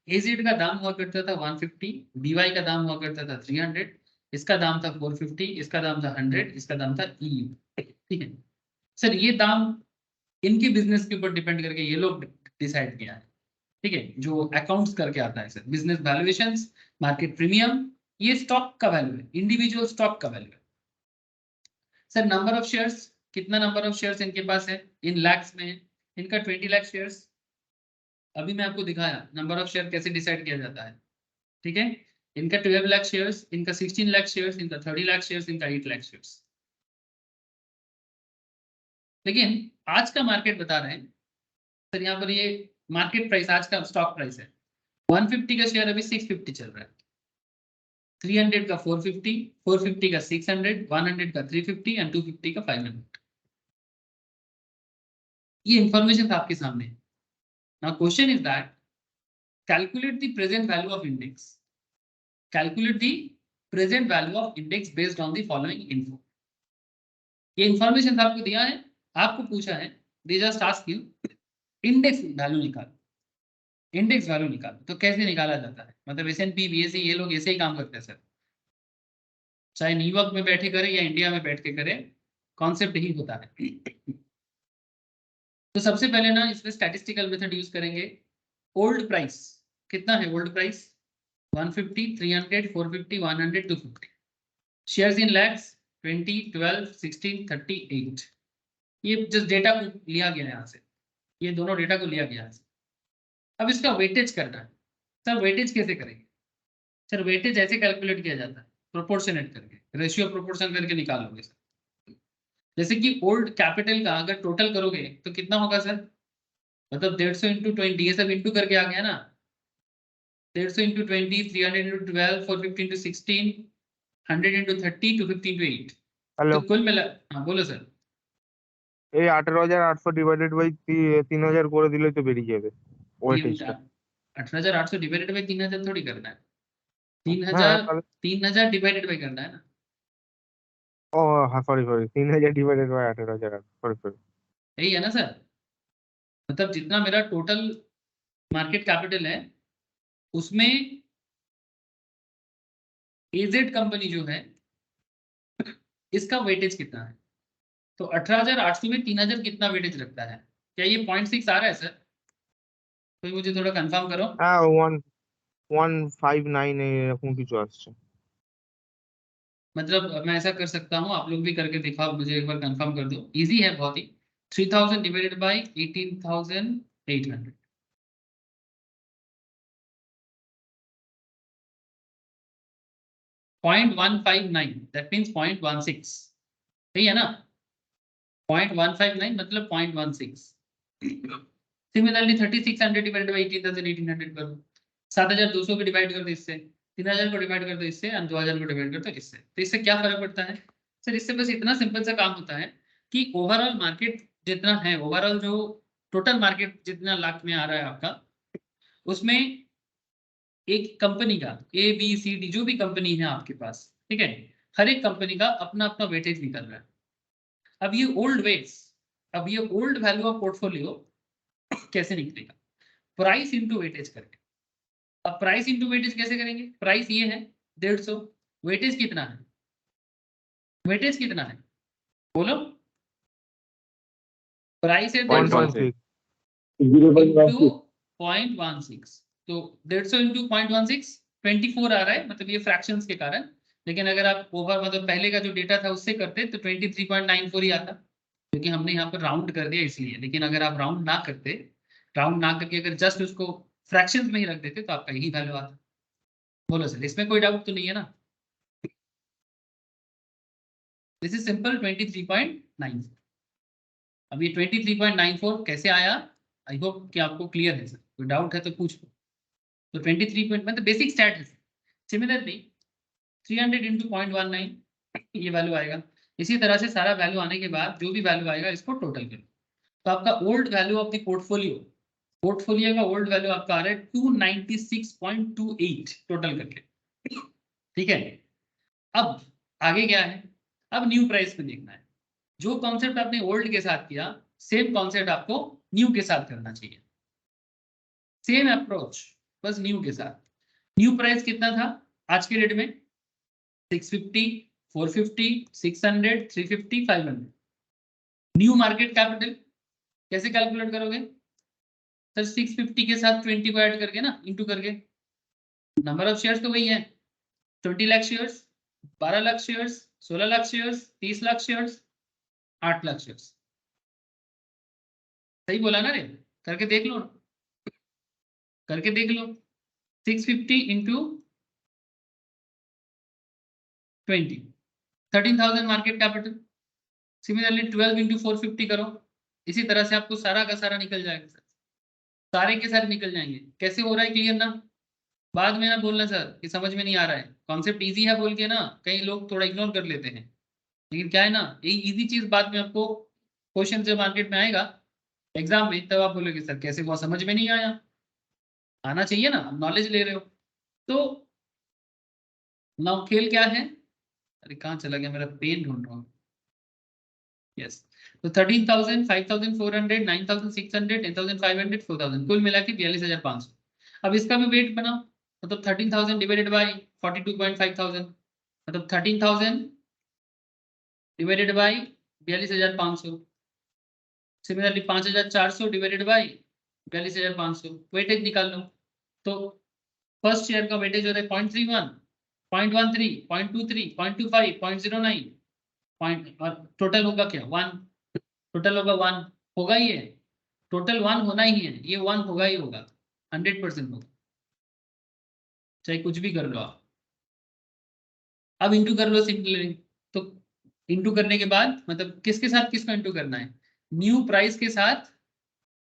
AZ का दाम हुआ करता था 150, BY का दाम हुआ करता था 300, इसका दाम था 450, इसका दाम था 100, इसका दाम था EU, ठीक है। सर ये दाम इनके बिजनेस के ऊपर डिपेंड करके ये लोग डिसाइड किया है, ठीक है, जो अकाउंट्स करके आता है sir, business valuations, market premium, ये स्टॉक का वैल्यू है, इंडिविजुअल स्टॉक का वैल्यू है। सर नंबर ऑफ शेयर्स, कितना नंबर ऑफ शेयर्स इनके पास है, इन लैक्स में है, इनका 20 लाख शेयर्स। अभी मैं आपको दिखाया नंबर ऑफ शेयर कैसे डिसाइड किया जाता है, ठीक है, इनका 12 लाख शेयर्स, इनका 16 लाख शेयर्स, इनका 30 लाख शेयर्स, इनका 8 लाख शेयर्स। लेकिन आज का मार्केट बता रहे हैं सर, यहाँ पर ये मार्केट प्राइस आज का स्टॉक प्राइस है 150 का शेयर अभी 650 चल रहा है, 300 का 450, 450 का 600, 100 का 350 एंड 250 का 500। ये इंफॉर्मेशन आपके सामने। Now question is that calculate the present value of index. Calculate the present value of index based on the following info. ये इंफॉर्मेशन आपको दिया है, आपको पूछा है, they just ask you index value निकालो। इंडेक्स वैल्यू निकालो तो कैसे निकाला जाता है? मतलब S&P BSE ये लोग ऐसे ही काम करते हैं सर, चाहे न्यूयॉर्क में बैठे करें या इंडिया में बैठ के करें, कॉन्सेप्ट ही होता है। तो सबसे पहले ना इसमें स्टैटिस्टिकल मेथड यूज करेंगे। ओल्ड प्राइस कितना है? Old price 150, 300, 450, 100, 250। Shares in lakhs 20, 12, 16, 38। ये जस्ट डेटा को लिया गया है यहाँ से, ये दोनों डेटा को लिया गया है। अब इसका वेटेज करना है। सर वेटेज कैसे करेंगे? सर वेटेज ऐसे कैलकुलेट किया जाता है, प्रोपोर्शनेट करके, रेशियो प्रोपोर्शन करके निकालोगे सर। जैसे कि ओल्ड कैपिटल का अगर टोटल करोगे तो कितना होगा सर? मतलब 150 इंटू 20, ये सब इंटू करके आ गया ना। 150 into 20, 300 into 12, 450 into 16, 100 into 30, 250 into 8। Hello, तो कुल मिला, हाँ बोलो सर। এই 18,800 ডিভাইডেড বাই 3000 করে দিলেই তো বেরিয়ে যাবে ওয়েটেজটা। 18,800 डिवाइडेड बाई 3,000 थोड़ी करना है। হ্যাঁ 3,000, তাহলে 3,000 डिवाइडेड बाई करना है ना। ও হ্যাঁ সরি 3000 ডিভাইডেড বাই 18,000 সরি। यही है ना सर? मतलब जितना मेरा टोटल मार्केट कैपिटल है उसमें एजेड कंपनी जो है इसका वेटेज कितना है? तो 18,800 में 3,000 कितना वेटेज रखता है? क्या ये 0.6 आ रहा है सर? तो मुझे थोड़ा कंफर्म करो। হ্যাঁ 159 এরকম কিছু আসছে। मतलब मैं ऐसा कर सकता हूँ, आप लोग भी करके दिखाओ, मुझे एक बार कंफर्म कर दो। इजी है बहुत ही। 3,000 डिवाइडेड बाई 18,800। .159, that means 0.16। सही है ना? 0.159 मतलब 0.16। सिमिलरली 3,600 डिवाइडेड बाई 18,800 करो। 7,200 को डिवाइड कर दो इससे, 3,000 को डिवाइड कर दो इससे, और 2,000 को डिवाइड कर दो इससे। तो इससे क्या फर्क पड़ता है सर? इससे बस इतना सिंपल सा काम होता है कि ओवरऑल मार्केट जितना है, ओवरऑल जो टोटल मार्केट जितना लाख में आ रहा है आपका, उसमें एक कंपनी का ABCD जो भी कंपनी है आपके पास, ठीक है, हर एक कंपनी का अपना अपना वेटेज निकल रहा है। अब ये ओल्ड वेट्स, अब ये ओल्ड वैल्यू ऑफ पोर्टफोलियो कैसे निकलेगा? प्राइस इंटू वेटेज करके। अब प्राइस इंटू वेटेज कैसे करेंगे? प्राइस ये है 150, वेटेज कितना है? वेटेज कितना है बोलो? प्राइस है 150 इंटू 0.16, तो 150 इंटू 0.16 24 आ रहा है, मतलब ये फ्रैक्शंस के कारण। लेकिन अगर आप ओवर मतलब पहले का जो डेटा था उससे करते तो 23.94 ही आता, क्योंकि हमने यहाँ पर राउंड कर दिया इसलिए। लेकिन अगर आप राउंड ना करते, राउंड ना करके अगर जस्ट उसको फ्रैक्शंस में ही रख देते तो आपका यही वैल्यू आता। बोलो सर, इसमें कोई डाउट तो नहीं है ना? This is simple 23.94। अब ये 23.94 कैसे आया? आई होप कि आपको क्लियर है सर, कोई डाउट है तो पूछो। तो 23 मतलब बेसिक स्टैट है। सिमिलरली 300 इंटू 0.19 ये वैल्यू आएगा। इसी तरह से सारा वैल्यू आने के बाद जो भी वैल्यू आएगा इसको टोटल करो। तो आपका old value of the portfolio, portfolio का ओल्ड वैल्यू आपका आ रहा है 296.28 टोटल करके, ठीक है। अब आगे क्या है? अब न्यू प्राइस में देखना है। जो कॉन्सेप्ट आपने ओल्ड के साथ किया, सेम कॉन्सेप्ट आपको न्यू के साथ करना चाहिए। सेम अप्रोच, बस न्यू के साथ। न्यू प्राइस कितना था आज के डेट में? 650, 450, 600, 350, 500। न्यू मार्केट कैपिटल कैसे कैलकुलेट करोगे सर? 650 के साथ 20 को ऐड करके ना, इंटू करके। नंबर ऑफ शेयर्स तो वही है, 20 lakh shares, 12 lakh shares, 16 lakh shares, 30 lakh shares, 8 lakh shares. सही बोला ना रे? करके देख लो, करके देख लो। 650 into 20, 13,000 market capital. Similarly 12 into 450 करो, इसी तरह से आपको सारा का सारा निकल जाएगा सर, सारे के सारे निकल जाएंगे। कैसे हो रहा है? क्लियर ना? बाद में ना बोलना सर कि समझ में नहीं आ रहा है, कॉन्सेप्ट इजी है बोल के ना कई लोग थोड़ा इग्नोर कर लेते हैं, लेकिन क्या है ना, यही इजी चीज बाद में आपको क्वेश्चन जब मार्केट में आएगा एग्जाम में, तब आप बोलोगे सर कैसे हुआ, समझ में नहीं आया। आना चाहिए ना, नॉलेज ले रहे हो। तो नाउ खेल क्या है, अरे कहाँ चला गया मेरा पेन, ढूंढ रहा हूँ। यस, तो 13,000, 5,400, 9,600, 10,500, 4,000, कुल मिला के 42,500। अब इसका भी वेट बनाओ, मतलब 13,000 डिवाइडेड बाई 42,500, मतलब 13,000 divided by 42,500। Similarly 5,400 divided by 42,500, weightage निकाल लो। तो फर्स्ट शेयर का वेटेज होता है 0.31, 0.13, 0.23, 0.25, 0.09 पॉइंट, और टोटल होगा क्या 1, टोटल होगा 1, होगा ही है, टोटल 1 होना ही है, ये 1 होगा ही होगा, 100% होगा, चाहे कुछ भी कर लो आप। अब इंटू कर लो सिंपली, तो इंटू करने के बाद मतलब किसके साथ किसको इंटू करना है, न्यू प्राइस के साथ,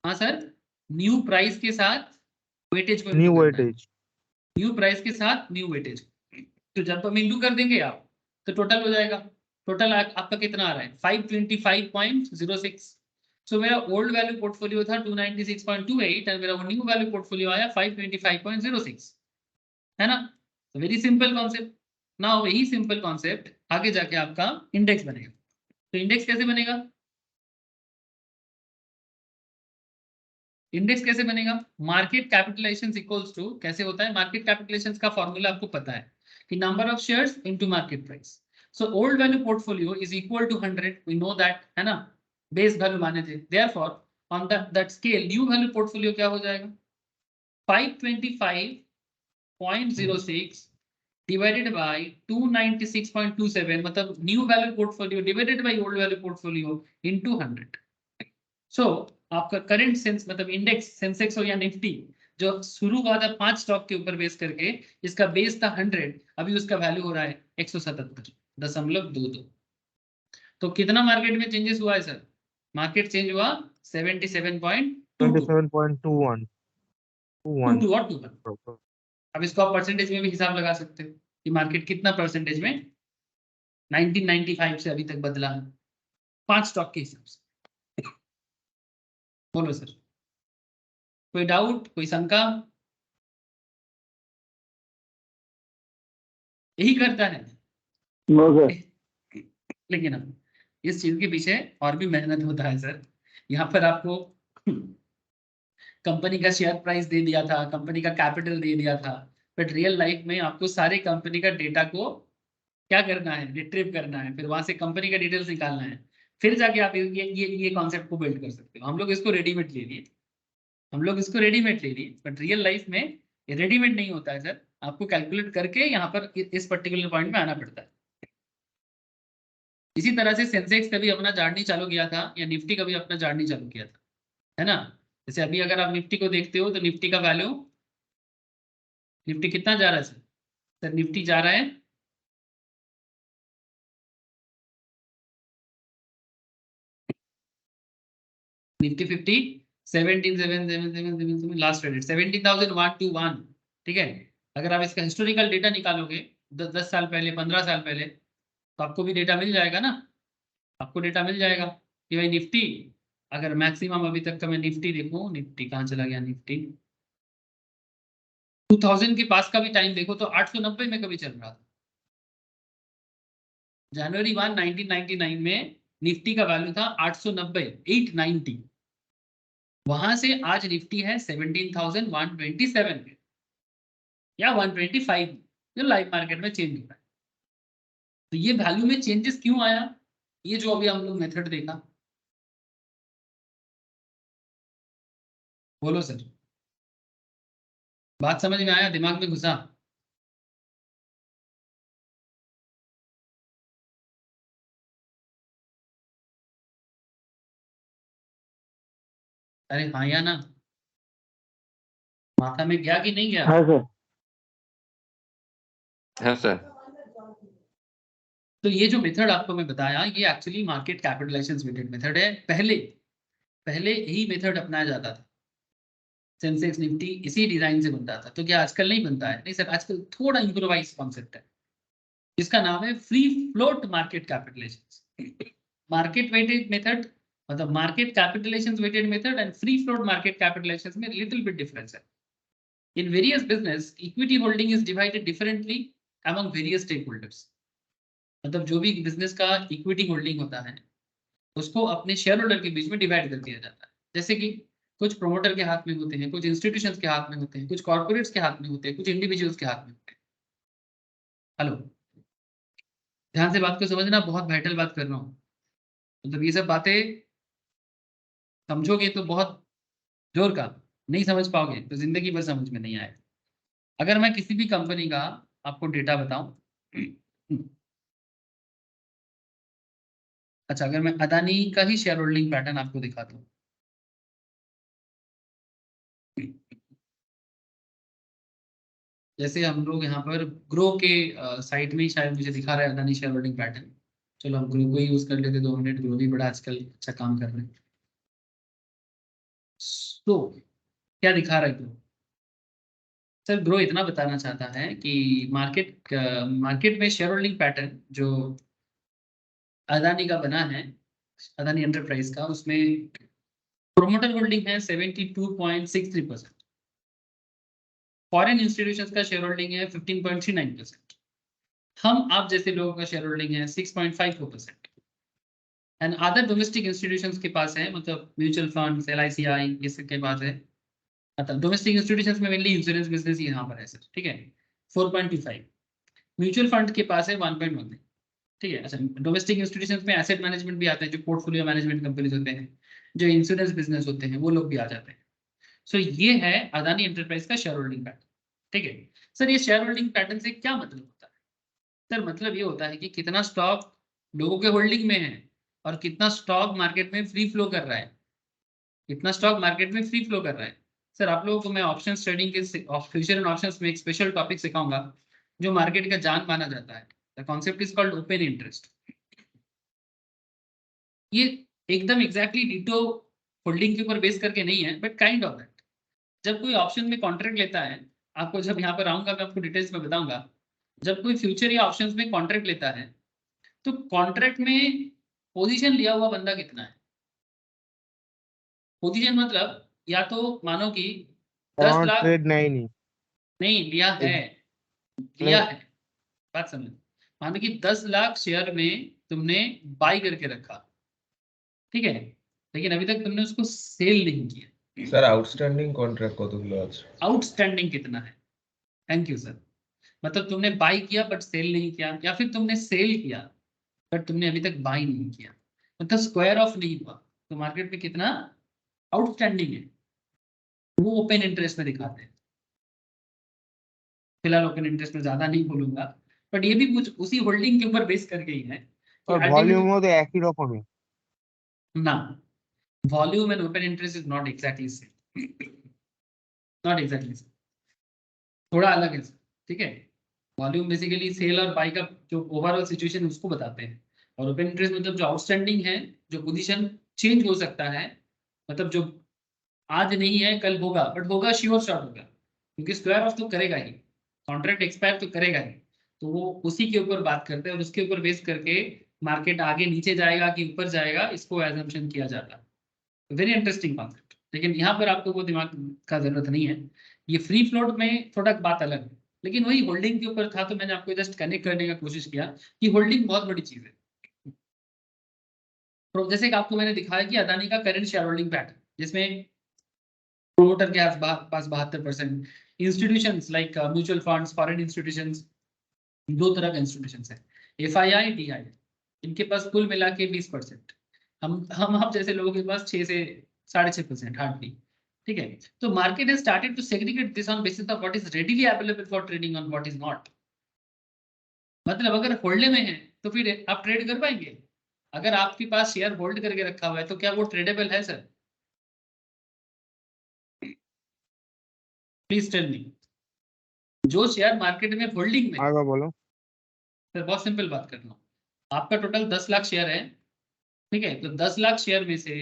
हाँ सर, न्यू प्राइस के साथ वेटेज को इंटू न्यू करना है, वेटेज। न्यू प्राइस के साथ न्यू वेटेज। तो जब हम इंटू कर देंगे आप तो टोटल हो जाएगा, टोटल आपका कितना आ रहा है 525.06। सो मेरा ओल्ड वैल्यू पोर्टफोलियो था 296.28 और मेरा न्यू वैल्यू पोर्टफोलियो आया 525.06, है ना। तो वेरी सिंपल कॉन्सेप्ट ना, वही सिंपल कॉन्सेप्ट आगे जाके आपका इंडेक्स बनेगा। तो इंडेक्स कैसे बनेगा, इंडेक्स कैसे बनेगा, मार्केट कैपिटलाइजेशन इक्वल्स टू, कैसे होता है मार्केट कैपिटलाइजेशन का फॉर्मूला आपको पता है कि number of shares into market price. So old value portfolio is equal to 100, we know that, है ना, बेस वैल्यू माने थे, therefore on that scale new value portfolio क्या हो जाएगा 525.06 डिवाइडेड बाय 296.27, मतलब new value portfolio divided by old value portfolio into 100। So आपका current sense मतलब इंडेक्स सेंसेक्स हो या निफ्टी, जो शुरू हुआ था 5 स्टॉक के ऊपर बेस करके, इसका बेस था 100, अभी उसका वैल्यू हो रहा है 177.22। तो कितना मार्केट में चेंजेस हुआ है सर, मार्केट चेंज हुआ 77.22, 27.21 22 और 21। अब इसको आप परसेंटेज में भी हिसाब लगा सकते हो कि मार्केट कितना परसेंटेज में 1995 से अभी तक बदला है 5 स्टॉक के हिसाब से। बोलो सर, कोई डाउट, कोई शंका, यही करता है। No sir. लेकिन अब इस चीज के पीछे और भी मेहनत होता है सर। यहाँ पर आपको कंपनी का शेयर प्राइस दे दिया था, कंपनी का कैपिटल दे दिया था, बट रियल लाइफ में आपको सारे कंपनी का डेटा को क्या करना है, रिट्रीव करना है, फिर वहां से कंपनी का डिटेल्स निकालना है, फिर जाके आप ये कॉन्सेप्ट को बिल्ड कर सकते हो। हम लोग इसको रेडीमेड ले लिए, हम लोग इसको रेडीमेड ले लिए, बट रियल लाइफ में ये रेडीमेड नहीं होता है सर, आपको कैलकुलेट करके यहाँ पर इस पर्टिकुलर पॉइंट में आना पड़ता है। इसी तरह से सेंसेक्स कभी अपना जर्नी चालू किया था या निफ्टी कभी अपना जर्नी चालू किया था, है ना। जैसे अभी अगर आप निफ्टी को देखते हो तो निफ्टी का वैल्यू, निफ्टी कितना जा रहा है सर, सर निफ्टी जा रहा है निफ्टी 50 17,777 लास्ट ट्रेडेड 17,121, ठीक है। अगर आप इसका हिस्टोरिकल डेटा निकालोगे 10 साल पहले 15 साल पहले, तो आपको भी डेटा मिल जाएगा ना, आपको डेटा मिल जाएगा कि भाई निफ्टी अगर मैक्सिमम अभी तक का मैं निफ्टी देखूं, निफ्टी कहाँ चला गया, निफ्टी 2000 के पास का भी टाइम देखो तो 890 में कभी चल रहा था। जनवरी 1 1999 में निफ्टी का वैल्यू था 890, 890, वहां से आज निफ्टी है 17,127 में या 125 में, जो लाइव मार्केट में चेंज हो रहा है। तो ये वैल्यू में चेंजेस क्यों आया, ये जो अभी हम लोग मेथड देखा, बोलो सर, बात समझ में आया, दिमाग में घुसा। अरे हाँ या ना, माथा में गया कि नहीं गया। हाँ सर। हाँ सर। तो ये जो मेथड आपको मैं बताया ये एक्चुअली मार्केट कैपिटलाइजेशन मेथड है। पहले पहले यही मेथड अपनाया जाता था, सेंसेक्स निफ्टी इसी डिजाइन से बनता था। तो क्या आजकल नहीं बनता है? नहीं सर, आजकल थोड़ा इम्प्रोवाइज कॉन्सेप्ट है जिसका नाम है free float market capitalization. Market weighted method मतलब market capitalization weighted method and free float market capitalization में लिटिल बिट डिफरेंस है। In various business, equity holding is divided differently among various stakeholders. मतलब जो भी बिजनेस का equity holding होता है उसको अपने शेयर होल्डर के बीच में डिवाइड कर दिया जाता है। जैसे कि कुछ प्रोमोटर के हाथ में होते हैं, कुछ इंस्टीट्यूशंस के हाथ में होते हैं, कुछ कॉर्पोरेट्स के हाथ में होते हैं, कुछ इंडिविजुअल्स के हाथ में होते हैं। हेलो, ध्यान से बात को समझना, बहुत वाइटल बात कर रहा हूँ। मतलब ये सब बातें समझोगे तो बहुत जोर का, नहीं समझ पाओगे तो जिंदगी भर समझ में नहीं आएगा। अगर मैं किसी भी कंपनी का आपको डेटा बताऊं, अच्छा अगर मैं अदानी का ही शेयर होल्डिंग पैटर्न आपको दिखाता हूँ, जैसे हम लोग यहाँ पर ग्रो के साइट में ही शायद मुझे दिखा रहा है अदानी शेयर होल्डिंग पैटर्न। चलो हम ग्रो को ही यूज कर लेते 2 मिनट, ग्रो भी बड़ा आजकल अच्छा काम कर रहे हैं। तो क्या दिखा रहा है ग्रो? सर ग्रो इतना बताना चाहता है कि मार्केट में शेयर होल्डिंग पैटर्न जो अदानी का बना है, अदानी एंटरप्राइज का, उसमें प्रोमोटर होल्डिंग है 72.63%, फॉरेन इंस्टीट्यूशंस का शेयर होल्डिंग है 15.39%, हम आप जैसे लोगों का शेयर होल्डिंग है 6.54%, एंड अदर डोमेस्टिक इंस्टीट्यूशंस के पास है, मतलब म्यूचुअल फंड्स, LICI ये सब के पास है। मतलब डोमेस्टिक इंस्टीट्यूशंस में मेनली इंश्योरेंस बिजनेस ही यहाँ पर है सर, ठीक है, 4.25, म्यूचुअल फंड के पास है 1.1, ठीक है। अच्छा, डोमेस्टिक इंस्टीट्यूशंस में एसेट मैनेजमेंट भी आते हैं, जो पोर्टफोलियो मैनेजमेंट कंपनीज होते हैं, जो इंश्योरेंस बिजनेस होते हैं, वो लोग भी आ जाते हैं। सो ये है अदानी एंटरप्राइज का शेयर होल्डिंग पैटर्न, ठीक है। सर ये शेयर होल्डिंग पैटर्न से क्या मतलब होता है? सर मतलब ये होता है कि कितना स्टॉक लोगों के होल्डिंग में है और कितना स्टॉक मार्केट में फ्री फ्लो कर रहा है, कितना स्टॉक मार्केट में फ्री फ्लो कर रहा है। सर आप लोगों को मैं ऑप्शन ट्रेडिंग के फ्यूचर एंड ऑप्शंस में एक स्पेशल टॉपिक सिखाऊंगा जो मार्केट का जान माना जाता है। The concept is called open interest. ये एकदम एग्जैक्टली डिटो होल्डिंग के ऊपर बेस करके नहीं है, बट काइंड ऑफ दैट। जब कोई ऑप्शन में कॉन्ट्रैक्ट लेता है, आपको जब यहाँ पर आऊंगा मैं आपको डिटेल्स में बताऊंगा, जब कोई फ्यूचर या ऑप्शंस में कॉन्ट्रैक्ट लेता है तो कॉन्ट्रैक्ट में पोजीशन लिया हुआ बंदा कितना है? पोजीशन मतलब या तो मानो कि 10 और लाख ट्रेड नहीं नहीं लिया है, लिया नहीं है, बात समझ, मानो कि 10 लाख शेयर में तुमने बाई करके रखा, ठीक है, लेकिन अभी तक तुमने उसको सेल नहीं किया। স্যার আউটস্ট্যান্ডিং কন্ট্রাক্ট কতগুলো আছে? आउटस्टैंडिंग कितना है? Thank you sir. मतलब तुमने बाई किया बट सेल नहीं किया, या फिर तुमने सेल किया बट तुमने अभी तक बाई नहीं किया, मतलब स्क्वायर ऑफ नहीं हुआ, तो मार्केट में कितना आउटस्टैंडिंग है वो ओपन इंटरेस्ट में दिखाते हैं। फिलहाल ओपन इंटरेस्ट में ज्यादा नहीं बोलूंगा, बट ये भी कुछ उसी होल्डिंग के ऊपर बेस करके ही है कि और ভলিউমও তো একই রকমই। ना, volume and open interest is not exactly same, not exactly same, थोड़ा अलग है सर, ठीक है। वॉल्यूम बेसिकली सेल और बाई का जो ओवरऑल सिचुएशन उसको बताते हैं, और ओपन इंटरेस्ट मतलब जो आउटस्टैंडिंग है, जो पोजीशन चेंज हो सकता है, मतलब जो आज नहीं है कल होगा, बट होगा श्योर शॉट होगा, क्योंकि स्क्वायर ऑफ तो करेगा ही, कॉन्ट्रैक्ट एक्सपायर तो करेगा ही, तो वो उसी के ऊपर बात करते हैं और उसके ऊपर बेस करके मार्केट आगे नीचे जाएगा कि ऊपर जाएगा, इसको एजम्पशन किया जाता है। वेरी इंटरेस्टिंग कॉन्सेप्ट, लेकिन यहाँ पर आपको वो दिमाग का जरूरत नहीं है। ये फ्री फ्लोट में थोड़ा बात अलग है, लेकिन वही होल्डिंग के ऊपर था, तो मैंने आपको जस्ट कनेक्ट करने का कोशिश किया कि होल्डिंग बहुत बड़ी चीज है। तो जैसे कि आपको मैंने दिखाया कि अदानी का करंट शेयर होल्डिंग पैटर्न, जिसमें प्रोमोटर के पास 72%, institutions like mutual funds, foreign institutions, 2 तरह के इंस्टीट्यूशंस है, FII DI, इनके पास कुल मिला के 20%, हम आप जैसे लोगों के पास 6 से 6.5% हार्डली, ठीक है। तो market has started to segregate this on basis of what is readily available for trading on what is not. मतलब अगर होल्ड में है तो फिर आप ट्रेड कर पाएंगे, अगर आपके पास शेयर होल्ड करके रखा हुआ है तो क्या वो ट्रेडेबल है सर? Please tell me. जो शेयर मार्केट में होल्डिंग में, আরেকবার বলো। सर बहुत सिंपल बात कर रहा हूँ, आपका टोटल 10 लाख शेयर है, ठीक है, तो 10 लाख शेयर में से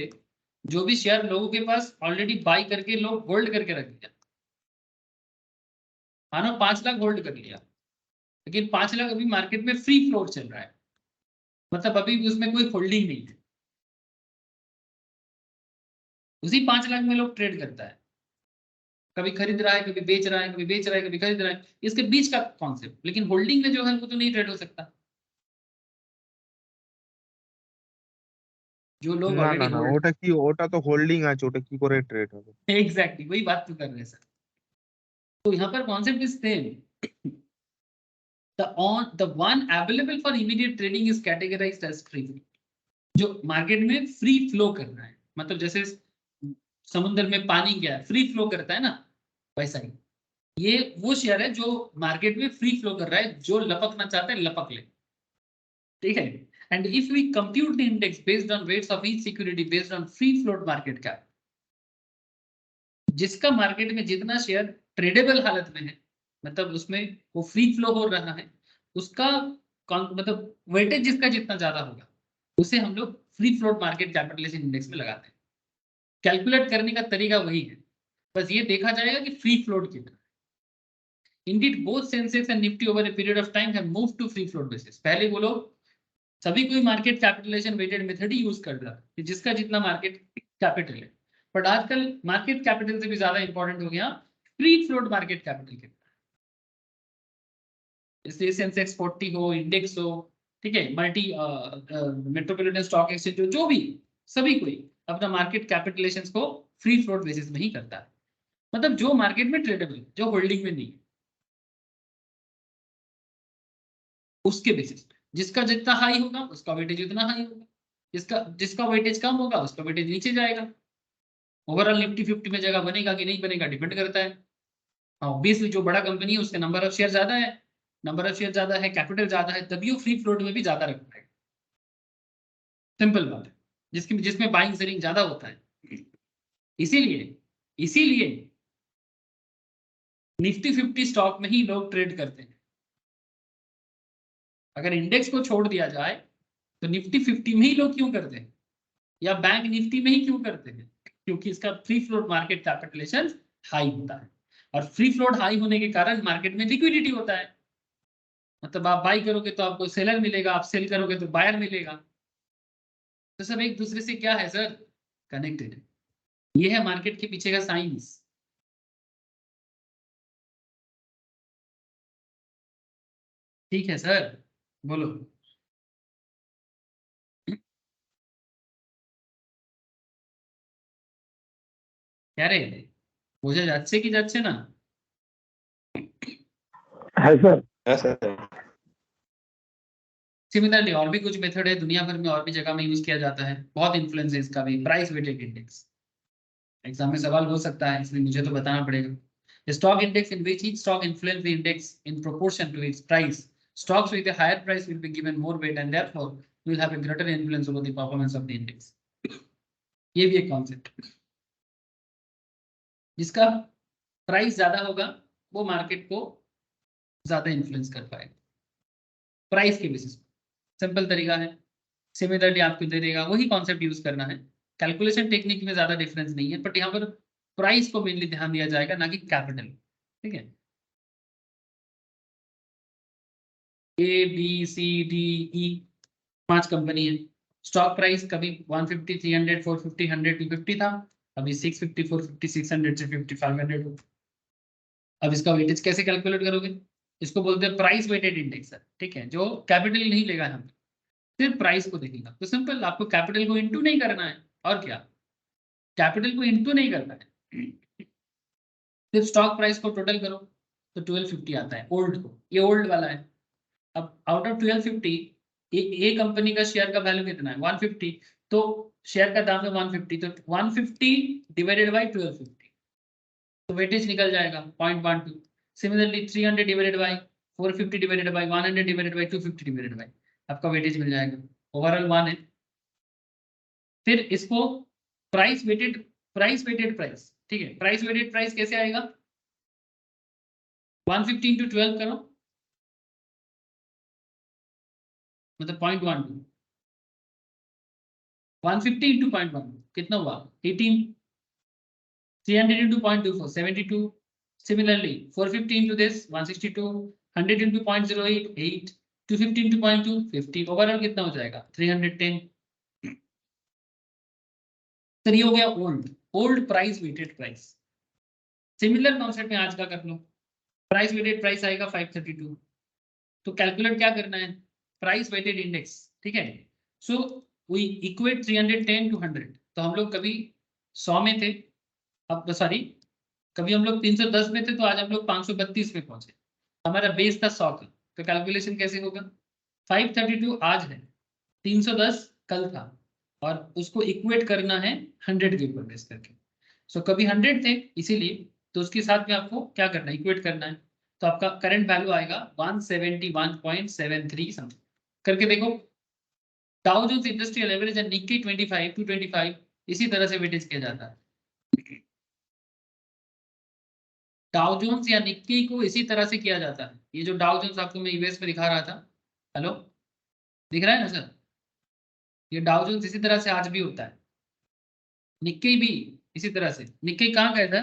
जो भी शेयर लोगों के पास ऑलरेडी बाई करके लोग होल्ड करके रख दिया, मानो 5 लाख होल्ड कर लिया, लेकिन 5 लाख अभी मार्केट में फ्री फ्लोट चल रहा है, मतलब अभी भी उसमें कोई होल्डिंग नहीं है, उसी 5 लाख में लोग ट्रेड करता है, कभी खरीद रहा है, कभी बेच रहा है, कभी बेच रहा है, कभी खरीद रहा है, इसके बीच का कॉन्सेप्ट। लेकिन होल्डिंग में जो है वो तो नहीं ट्रेड हो सकता, जो लोग না না ऑलरेडी না होल्ड। ওটা কি, ওটা তো হোল্ডিং আছে, ওটা কি করে ট্রেড হবে? एग्जैक्टली वही बात तो कर रहे हैं सर। तो यहाँ पर concept is same, the one available for immediate trading is categorized as free float, जो मार्केट में फ्री फ्लो करना है, मतलब जैसे समुद्र में पानी क्या है, फ्री फ्लो करता है ना, वैसा ही ये वो शेयर है जो मार्केट में फ्री फ्लो कर रहा है, जो लपकना चाहता है लपक ले, ठीक है। And if we compute the index based on weights of each security based on free float market cap, जिसका मार्केट में जितना शेयर ट्रेडेबल हालत में है, मतलब उसमें वो फ्री फ्लो हो रहा है, उसका मतलब वेटेज जिसका जितना ज्यादा होगा उसे हम लोग free float market capitalization index में लगाते हैं। कैलकुलेट करने का तरीका वही है, बस ये देखा जाएगा कि फ्री फ्लोट कितना। Indeed, both Sensex and Nifty over a period of time have moved to free float basis. पहले वो लोग सभी कोई मार्केट कैपिटलाइजेशन वेटेड मेथड ही यूज कर रहा है, जिसका जितना मार्केट कैपिटल है, बट आजकल मार्केट कैपिटल से भी ज्यादा इंपॉर्टेंट हो गया फ्री फ्लोट मार्केट कैपिटल के, इसलिए सेंसेक्स 40 हो, इंडेक्स हो, ठीक है, मल्टी मेट्रोपॉलिटन स्टॉक एक्सचेंज हो, जो भी, सभी कोई अपना मार्केट कैपिटलाइजेशन को फ्री फ्लोट बेसिस में ही करता है, मतलब जो मार्केट में ट्रेडेबल, जो होल्डिंग में नहीं है, उसके बेसिस पे जिसका जितना हाई होगा उसका वेटेज उतना हाई होगा, जिसका जिसका वेटेज कम होगा उसका वेटेज नीचे जाएगा। ओवरऑल निफ्टी 50 में जगह बनेगा कि नहीं बनेगा डिपेंड करता है, ऑब्वियसली जो बड़ा कंपनी है उसके नंबर ऑफ शेयर ज्यादा है, नंबर ऑफ शेयर ज्यादा है, कैपिटल ज्यादा है, तभी वो फ्री फ्लोट में भी ज्यादा रख पाएगा, सिंपल बात है, जिसकी जिसमें बाइंग सेलिंग ज्यादा होता है। इसीलिए इसीलिए निफ्टी 50 स्टॉक में ही लोग ट्रेड करते हैं। अगर इंडेक्स को छोड़ दिया जाए तो निफ्टी 50 में ही लोग क्यों करते हैं, या बैंक निफ्टी में ही क्यों करते हैं, क्योंकि इसका free float market capitalization high होता है, और फ्री फ्लोट हाई होने के कारण मार्केट में लिक्विडिटी होता है, मतलब आप बाई करोगे तो आपको सेलर मिलेगा, आप सेल करोगे तो बायर मिलेगा, तो सब एक दूसरे से क्या है सर, कनेक्टेड है। ये है मार्केट के पीछे का साइंस। ठीक है सर, बोलो। क्या रे, বোঝা যাচ্ছে কি যাচ্ছে না? है सर। सिमिलरली और भी कुछ मेथड है दुनिया भर में, और भी जगह में यूज किया जाता है, बहुत इन्फ्लुएंस है इसका भी, प्राइस वेटेड इंडेक्स। एग्जाम में सवाल हो सकता है इसलिए मुझे तो बताना पड़ेगा। Stock index in which each stock influence the index in proportion to its price, stocks with a higher price will be given more weight and therefore will have a greater influence over the performance of the index। ये भी एक concept, जिसका price ज्यादा होगा वो market को ज्यादा influence कर पाएगा प्राइस के बेसिस पे, सिंपल तरीका है। सिमिलरली आपको दे देगा, वही कॉन्सेप्ट यूज करना है, कैलकुलेशन टेक्निक में ज्यादा डिफरेंस नहीं है, बट यहाँ पर प्राइस को मेनली ध्यान दिया जाएगा ना कि कैपिटल, ठीक है। A B C D E 5 company है, स्टॉक प्राइस कभी 150 300 450 100 250 था, अभी 650 450 600 से 50 500 हो। अब इसका वेटेज कैसे कैलकुलेट करोगे, इसको बोलते हैं प्राइस वेटेड इंडेक्स, ठीक है, जो कैपिटल नहीं लेगा हम, सिर्फ प्राइस को देखेगा। तो सिंपल, आपको कैपिटल को इनटू नहीं करना है, और क्या, कैपिटल को इनटू नहीं करना है, सिर्फ स्टॉक प्राइस को टोटल करो तो 1250 आता है ओल्ड को, ये ओल्ड वाला है। अब आउट ऑफ 1250 ए कंपनी का शेयर का वैल्यू कितना है 150, तो शेयर का दाम है 150, तो 150 डिवाइडेड बाय 1250, तो वेटेज निकल जाएगा 0.12। Similarly 300 divided by 450 divided by 100 divided by 250 divided by, आपका वेटेज मिल जाएगा, ओवरऑल 1 है। फिर इसको प्राइस वेटेड प्राइस, ठीक है, प्राइस वेटेड प्राइस कैसे आएगा, 150 इंटू 12 करो, मतलब 0.12, 150 इंटू 0.1 कितना हुआ 18, 300 into 0.24 72, similarly 450 into this 162, 100 into 0.08 8, 250 into 0.2 50, overall कितना हो जाएगा 310। सर ये हो गया old price weighted price. Similar concept में आज का कर लो, प्राइस वेटेड प्राइस आएगा 532, तो कैलकुलेट क्या करना है प्राइस वेटेड इंडेक्स, ठीक है। सो वी इक्वेट 310 टू 100, तो हम लोग कभी 100 में थे, अब सॉरी कभी हम लोग 310 में थे, तो आज हम लोग 532 में पहुंचे, हमारा बेस था 100 का, तो कैलकुलेशन कैसे होगा 532 आज है, 310 कल था, और उसको इक्वेट करना है 100 के ऊपर बेस करके। सो कभी 100 थे इसीलिए, तो उसके साथ में आपको क्या करना है इक्वेट करना है, तो आपका करंट वैल्यू आएगा 171.73 समथिंग करके देखो। Dow Jones industrial average and Nikkei 25 to 25 इसी तरह से वेटेज किया जाता है। डाउ जोन्स या निक्की को इसी तरह से किया जाता है। ये जो डाउ जोन्स आपको मैं यूएस में दिखा रहा था, हेलो दिख रहा है ना सर, ये डाउ जोन्स इसी तरह से आज भी होता है, निक्की भी इसी तरह से। निक्की कहाँ का था,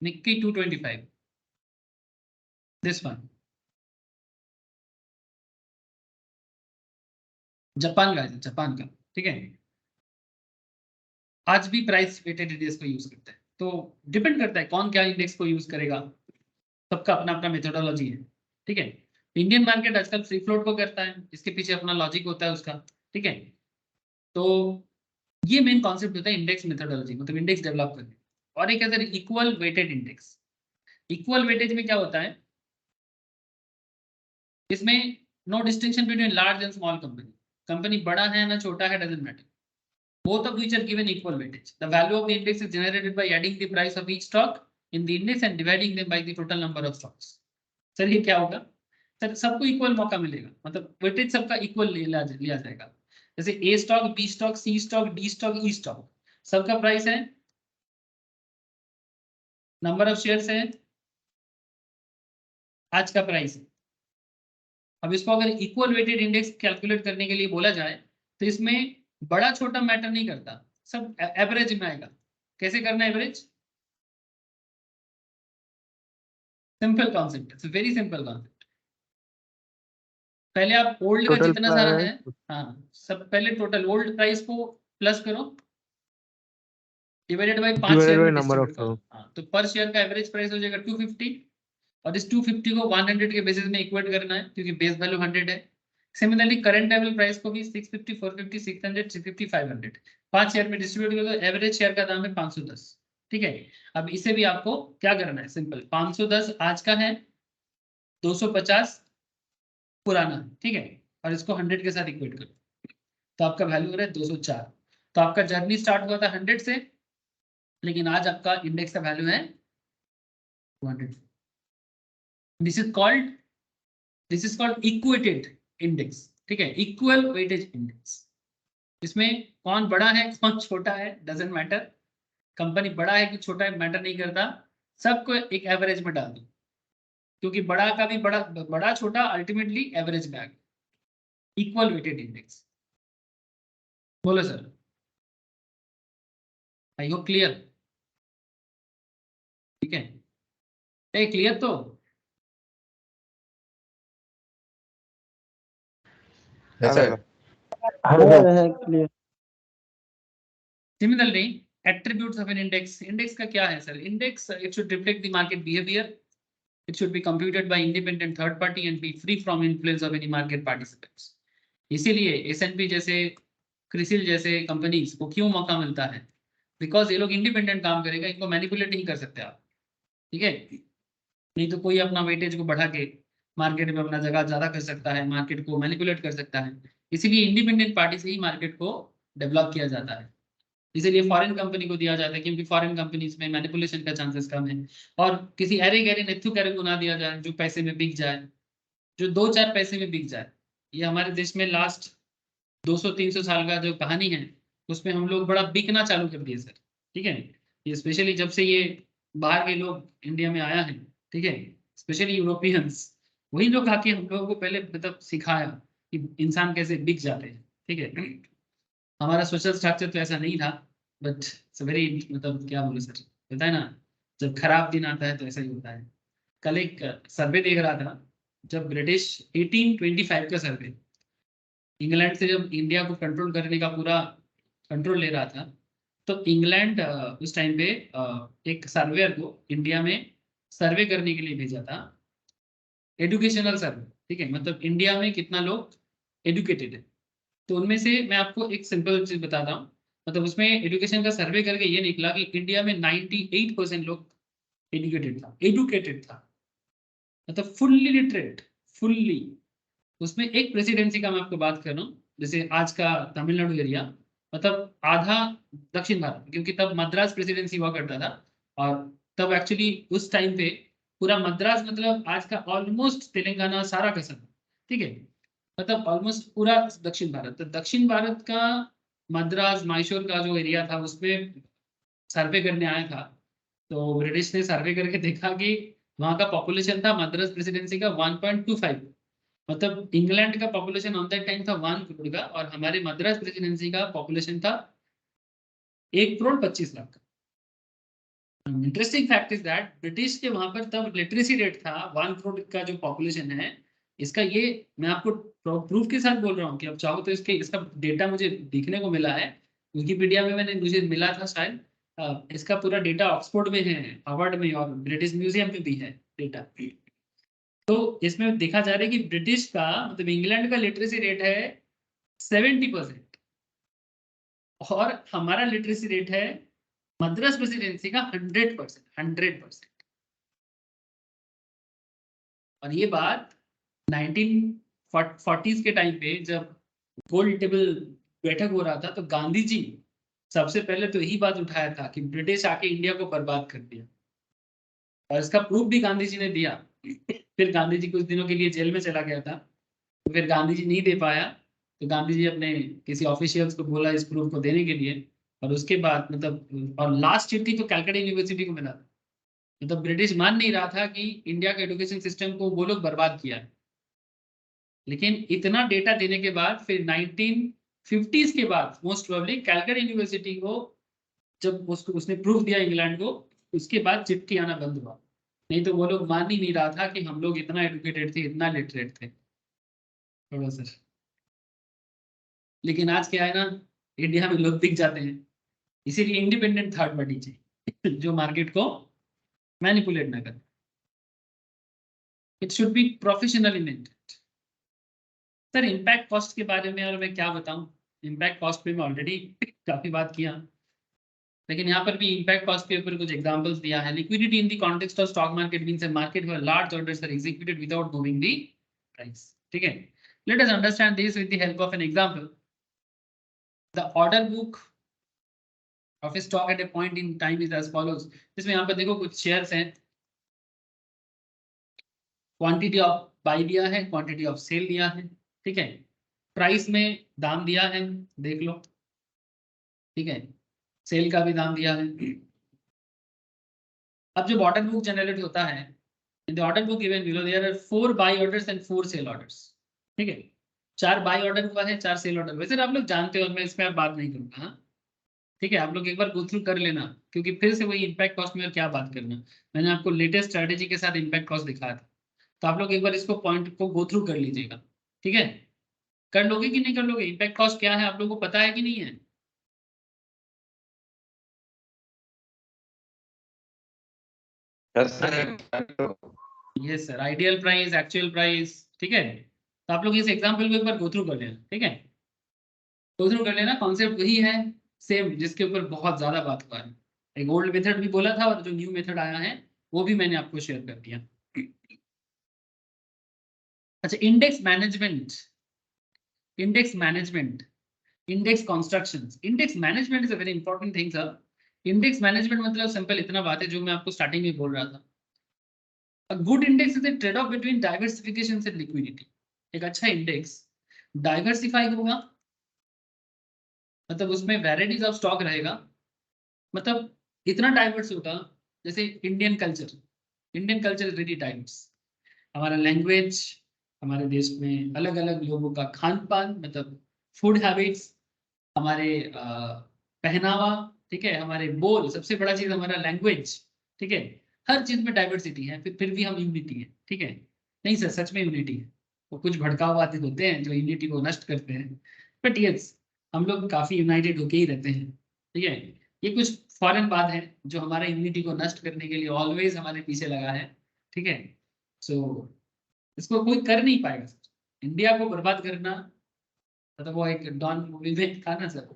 निक्की 225 दिस वन, जापान का है, जापान का, ठीक है। आज भी प्राइस वेटेड इंडेक्स को यूज करते हैं, तो डिपेंड करता है कौन क्या इंडेक्स को यूज करेगा, सबका अपना अपना मेथोडोलॉजी है, ठीक है। इंडियन मार्केट आजकल फ्री फ्लोट को करता है, इसके पीछे अपना लॉजिक होता है उसका, ठीक है। तो ये मेन कॉन्सेप्ट होता है इंडेक्स मेथोडोलॉजी, मतलब इंडेक्स डेवलप करने। और एक other equal weighted index, equal weightage में क्या होता है, इसमें no distinction between large and small company, company बड़ा है ना छोटा है doesn't matter, both of which are given equal weightage. The value of the index is generated by adding the price of each stock in the index and dividing them by the total number of stocks. Sir ये क्या होगा, sir सबको equal मौका मिलेगा, मतलब weightage सबका equal लिया जाएगा। जैसे ए स्टॉक, बी स्टॉक, सी स्टॉक, डी स्टॉक, ई स्टॉक, सबका प्राइस है, नंबर ऑफ शेयर्स है, आज का प्राइस है। अब इसको अगर इक्वल वेटेड इंडेक्स कैलकुलेट करने के लिए बोला जाए, तो इसमें बड़ा छोटा मैटर नहीं करता, सब एवरेज में आएगा। कैसे करना average, simple concept, it's very simple concept. पहले आप ओल्ड का टोटल जितना सारा है, हाँ सब पहले टोटल ओल्ड प्राइस को प्लस करो, डिवाइडेड बाय 5 शेयर में नंबर डिस्ट्रीब्यूट ऑफ करो, हाँ तो पर शेयर का एवरेज प्राइस हो जाएगा 250, और इस 250 को 100 के बेसिस में इक्वेट करना है, क्योंकि बेस वैल्यू 100 है। सिमिलरली करंट लेवल प्राइस को भी 650, 450, 600, 650, 500 5 शेयर में डिस्ट्रीब्यूट कर दो, एवरेज शेयर का दाम है 510, ठीक है। अब इसे भी आपको क्या करना है, सिंपल 510 आज का है, 250 पुराना, ठीक है, और इसको 100 के साथ इक्वेट करो, तो आपका वैल्यू हो रहा है 204। तो आपका जर्नी स्टार्ट हुआ था 100 से, लेकिन आज आपका इंडेक्स का वैल्यू है 200। This is called equated index, ठीक है, इक्वल वेटेज इंडेक्स। इसमें कौन बड़ा है कौन छोटा है डजंट मैटर, कंपनी बड़ा है कि छोटा है मैटर नहीं करता, सबको एक एवरेज में डाल दो, क्योंकि बड़ा का भी बड़ा छोटा अल्टीमेटली एवरेज में आ गया, इक्वल वेटेड इंडेक्स। बोलो सर, आई होप क्लियर, ठीक है, क्लियर तो है sir. Similarly, attributes of an index. Index का क्या है sir? Index it should reflect the market behavior. It should be computed by independent third party and be free from influence of any market participants. इसीलिए S&P जैसे, क्रिसिल जैसे companies को क्यों मौका मिलता है? बिकॉज ये लोग इंडिपेंडेंट काम करेगा, इनको मैनिपुलेट नहीं कर सकते आप, ठीक है। नहीं तो कोई अपना वेटेज को बढ़ा के मार्केट में अपना जगह ज्यादा कर सकता है, मार्केट को मैनिपुलेट कर सकता है। इसीलिए इंडिपेंडेंट पार्टी से ही मार्केट को डेवलप किया जाता है, इसीलिए फॉरेन कंपनी को दिया जाता है, क्योंकि फॉरेन कंपनीज में मैनिपुलेशन का चांसेस कम है। और किसी अरे गहरे नेथु कैरे को ना दिया जाए जो पैसे में बिक जाए, जो 2-4 पैसे में बिक जाए। ये हमारे देश में लास्ट 200-300 साल का जो कहानी है, उसमें हम लोग बड़ा बिकना चालू कर दिए सर, ठीक है। ये स्पेशली जब से ये बाहर के लोग इंडिया में आया है, ठीक है, स्पेशली यूरोपियंस, वही लोग आके हम लोगों को पहले मतलब सिखाया कि इंसान कैसे बिक जाते हैं, ठीक है। हमारा सोशल स्ट्रक्चर तो ऐसा नहीं था, बट इट्स वेरी, मतलब क्या बोले सर, होता है ना, जब खराब दिन आता है तो ऐसा ही होता है। कल एक सर्वे देख रहा था, जब ब्रिटिश 1825 का सर्वे, इंग्लैंड से जब इंडिया को कंट्रोल करने का पूरा कंट्रोल ले रहा था, तो इंग्लैंड उस टाइम पे एक सर्वेयर को इंडिया में सर्वे करने के लिए भेजा था, एजुकेशनल सर्वे, ठीक है, मतलब इंडिया में कितना लोग एजुकेटेड है। तो उनमें से मैं आपको एक सिंपल चीज बताता हूँ, मतलब उसमें एजुकेशन का सर्वे करके ये निकला कि इंडिया में 98% लोग एजुकेटेड था, मतलब फुल्ली लिटरेट, फुल्ली। उसमें एक प्रेसिडेंसी का मैं आपको बात कर रहा हूँ, जैसे आज का तमिलनाडु एरिया, मतलब आधा दक्षिण भारत, क्योंकि तब मद्रास प्रेसिडेंसी हुआ करता था, और तब एक्चुअली उस टाइम पे पूरा मद्रास मतलब आज का ऑलमोस्ट तेलंगाना सारा का सब, ठीक है, मतलब ऑलमोस्ट पूरा दक्षिण भारत। तो दक्षिण भारत का मद्रास मैसूर का जो एरिया था उसमें सर्वे करने आया था, तो ब्रिटिश ने सर्वे करके देखा कि वहाँ का पॉपुलेशन था मद्रास प्रेसिडेंसी का 1.25, मतलब इंग्लैंड का पॉपुलेशन ऑन दैट टाइम था 1 करोड़ का, और हमारे मद्रास प्रेसिडेंसी का पॉपुलेशन था 1 करोड़ 25 लाख का। Interesting fact is that British के वहां पर तब लिटरेसी रेट था 1 करोड़ का जो पॉपुलेशन है इसका, ये मैं आपको प्रूफ के साथ बोल रहा हूँ कि आप चाहो तो इसका डेटा मुझे देखने को मिला है, विकिपीडिया में मुझे मिला था शायद। इसका पूरा डेटा ऑक्सफोर्ड में है, हार्वर्ड में, और ब्रिटिश म्यूजियम में भी है डेटा। तो इसमें देखा जा रहा है कि ब्रिटिश का मतलब इंग्लैंड का लिटरेसी रेट है 70%, और हमारा लिटरेसी रेट है मद्रास प्रेसिडेंसी का 100%। और ये बात 1940s के टाइम पे जब गोल्ड टेबल बैठक हो रहा था, तो गांधी जी सबसे पहले तो यही बात उठाया था कि ब्रिटिश आके इंडिया को बर्बाद कर दिया, और इसका प्रूफ भी गांधी जी ने दिया। फिर गांधी जी कुछ दिनों के लिए जेल में चला गया था, तो फिर गांधी जी नहीं दे पाया, तो गांधी जी अपने किसी ऑफिशियल्स को बोला इस प्रूफ को देने के लिए, और उसके बाद मतलब, और लास्ट चिट्ठी तो कैलकाटा यूनिवर्सिटी को मिला था, मतलब ब्रिटिश मान नहीं रहा था कि इंडिया के एजुकेशन सिस्टम को वो लोग बर्बाद किया है। लेकिन इतना डेटा देने के बाद फिर 1950s के बाद मोस्ट प्रोबेबली कैलकाटा यूनिवर्सिटी को, जब उसने प्रूफ दिया इंग्लैंड को, उसके बाद चिट्ठी आना बंद हुआ। नहीं तो वो लोग मान ही नहीं रहा था कि हम लोग इतना एजुकेटेड थे, इतना लिटरेट थे थोड़ा सर। लेकिन आज क्या है ना, इंडिया में लोग दिख जाते हैं, इसीलिए इंडिपेंडेंट थर्ड पार्टी चाहिए जो मार्केट को मैनिपुलेट ना करे। It should be professionally maintained. Sir impact cost के बारे में और मैं क्या बताऊं, इम्पैक्ट कॉस्ट पे मैं ऑलरेडी काफी बात किया, लेकिन यहाँ पर भी इम्पैक्ट कॉस्ट के ऊपर कुछ एग्जांपल्स दिया है। Liquidity in the context of stock market means a market where large orders are executed without moving the price, ठीक है। Let us understand this with the help of an example. The order book of a stock at a point in time is as follows. इसमें यहाँ पर देखो कुछ shares हैं, quantity of by दिया है, क्वांटिटी ऑफ सेल दिया है, ठीक है, प्राइस में दाम दिया है, देख लो, ठीक है, सेल का भी दाम दिया है। अब जब ऑर्डर बुक जनरेट होता है, in the order book given below there are 4 buy orders and 4 sell orders, ठीक है, 4 बाय ऑर्डर हुआ है, 4 सेल ऑर्डर। वैसे आप लोग जानते हो, मैं इसमें बात नहीं करूंगा, हाँ ठीक है, आप लोग एक बार गो थ्रू कर लेना, क्योंकि फिर से वही इम्पैक्ट कॉस्ट में क्या बात करना, मैंने आपको लेटेस्ट स्ट्रेटेजी के साथ इम्पैक्ट कॉस्ट दिखाया था, तो आप लोग एक बार इसको पॉइंट को गो थ्रू कर लीजिएगा, ठीक है। कर लोगे कि नहीं कर लोगे, इम्पैक्ट कॉस्ट क्या है आप लोगों को पता है कि नहीं है? Yes sir, ideal price, actual price, ठीक है। तो आप लोग इस एग्जांपल को एक बार गो थ्रू कर लेना, ठीक है, गो थ्रू कर लेना। कॉन्सेप्ट वही है सेम जिसके ऊपर बहुत ज्यादा बात हुआ है। एक ओल्ड मेथड भी बोला था, और जो न्यू मेथड आया है वो भी मैंने आपको शेयर कर दिया। अच्छा, index management, index management, index construction, index management is a very important thing sir. Index management मतलब सिंपल इतना बात है जो मैं आपको स्टार्टिंग में बोल रहा था, A good index is a trade-off between diversification and liquidity. एक अच्छा इंडेक्स डाइवर्सिफाई होगा, मतलब उसमें वैराइटीज ऑफ स्टॉक रहेगा, मतलब इतना डाइवर्स होगा, जैसे Indian culture is very diverse. हमारा लैंग्वेज, हमारे देश में अलग अलग लोगों का खान पान मतलब फूड हैबिट्स, हमारे पहनावा, ठीक है, हमारे बोल, सबसे बड़ा चीज हमारा लैंग्वेज, ठीक है, हर चीज में डाइवर्सिटी है, फिर भी हम यूनिटी है, ठीक है। नहीं सर, सच में यूनिटी है। वो कुछ भड़काऊवादी होते हैं जो यूनिटी को नष्ट करते हैं, बट यस, हम लोग काफी यूनाइटेड होके ही रहते हैं, ठीक है। ये कुछ फॉरेन बात है जो हमारे यूनिटी को नष्ट करने के लिए ऑलवेज हमारे पीछे लगा है, ठीक है। सो इसको कोई कर नहीं पाएगा सर। इंडिया को बर्बाद करना मतलब वो एक डॉन मूवी में था ना सर,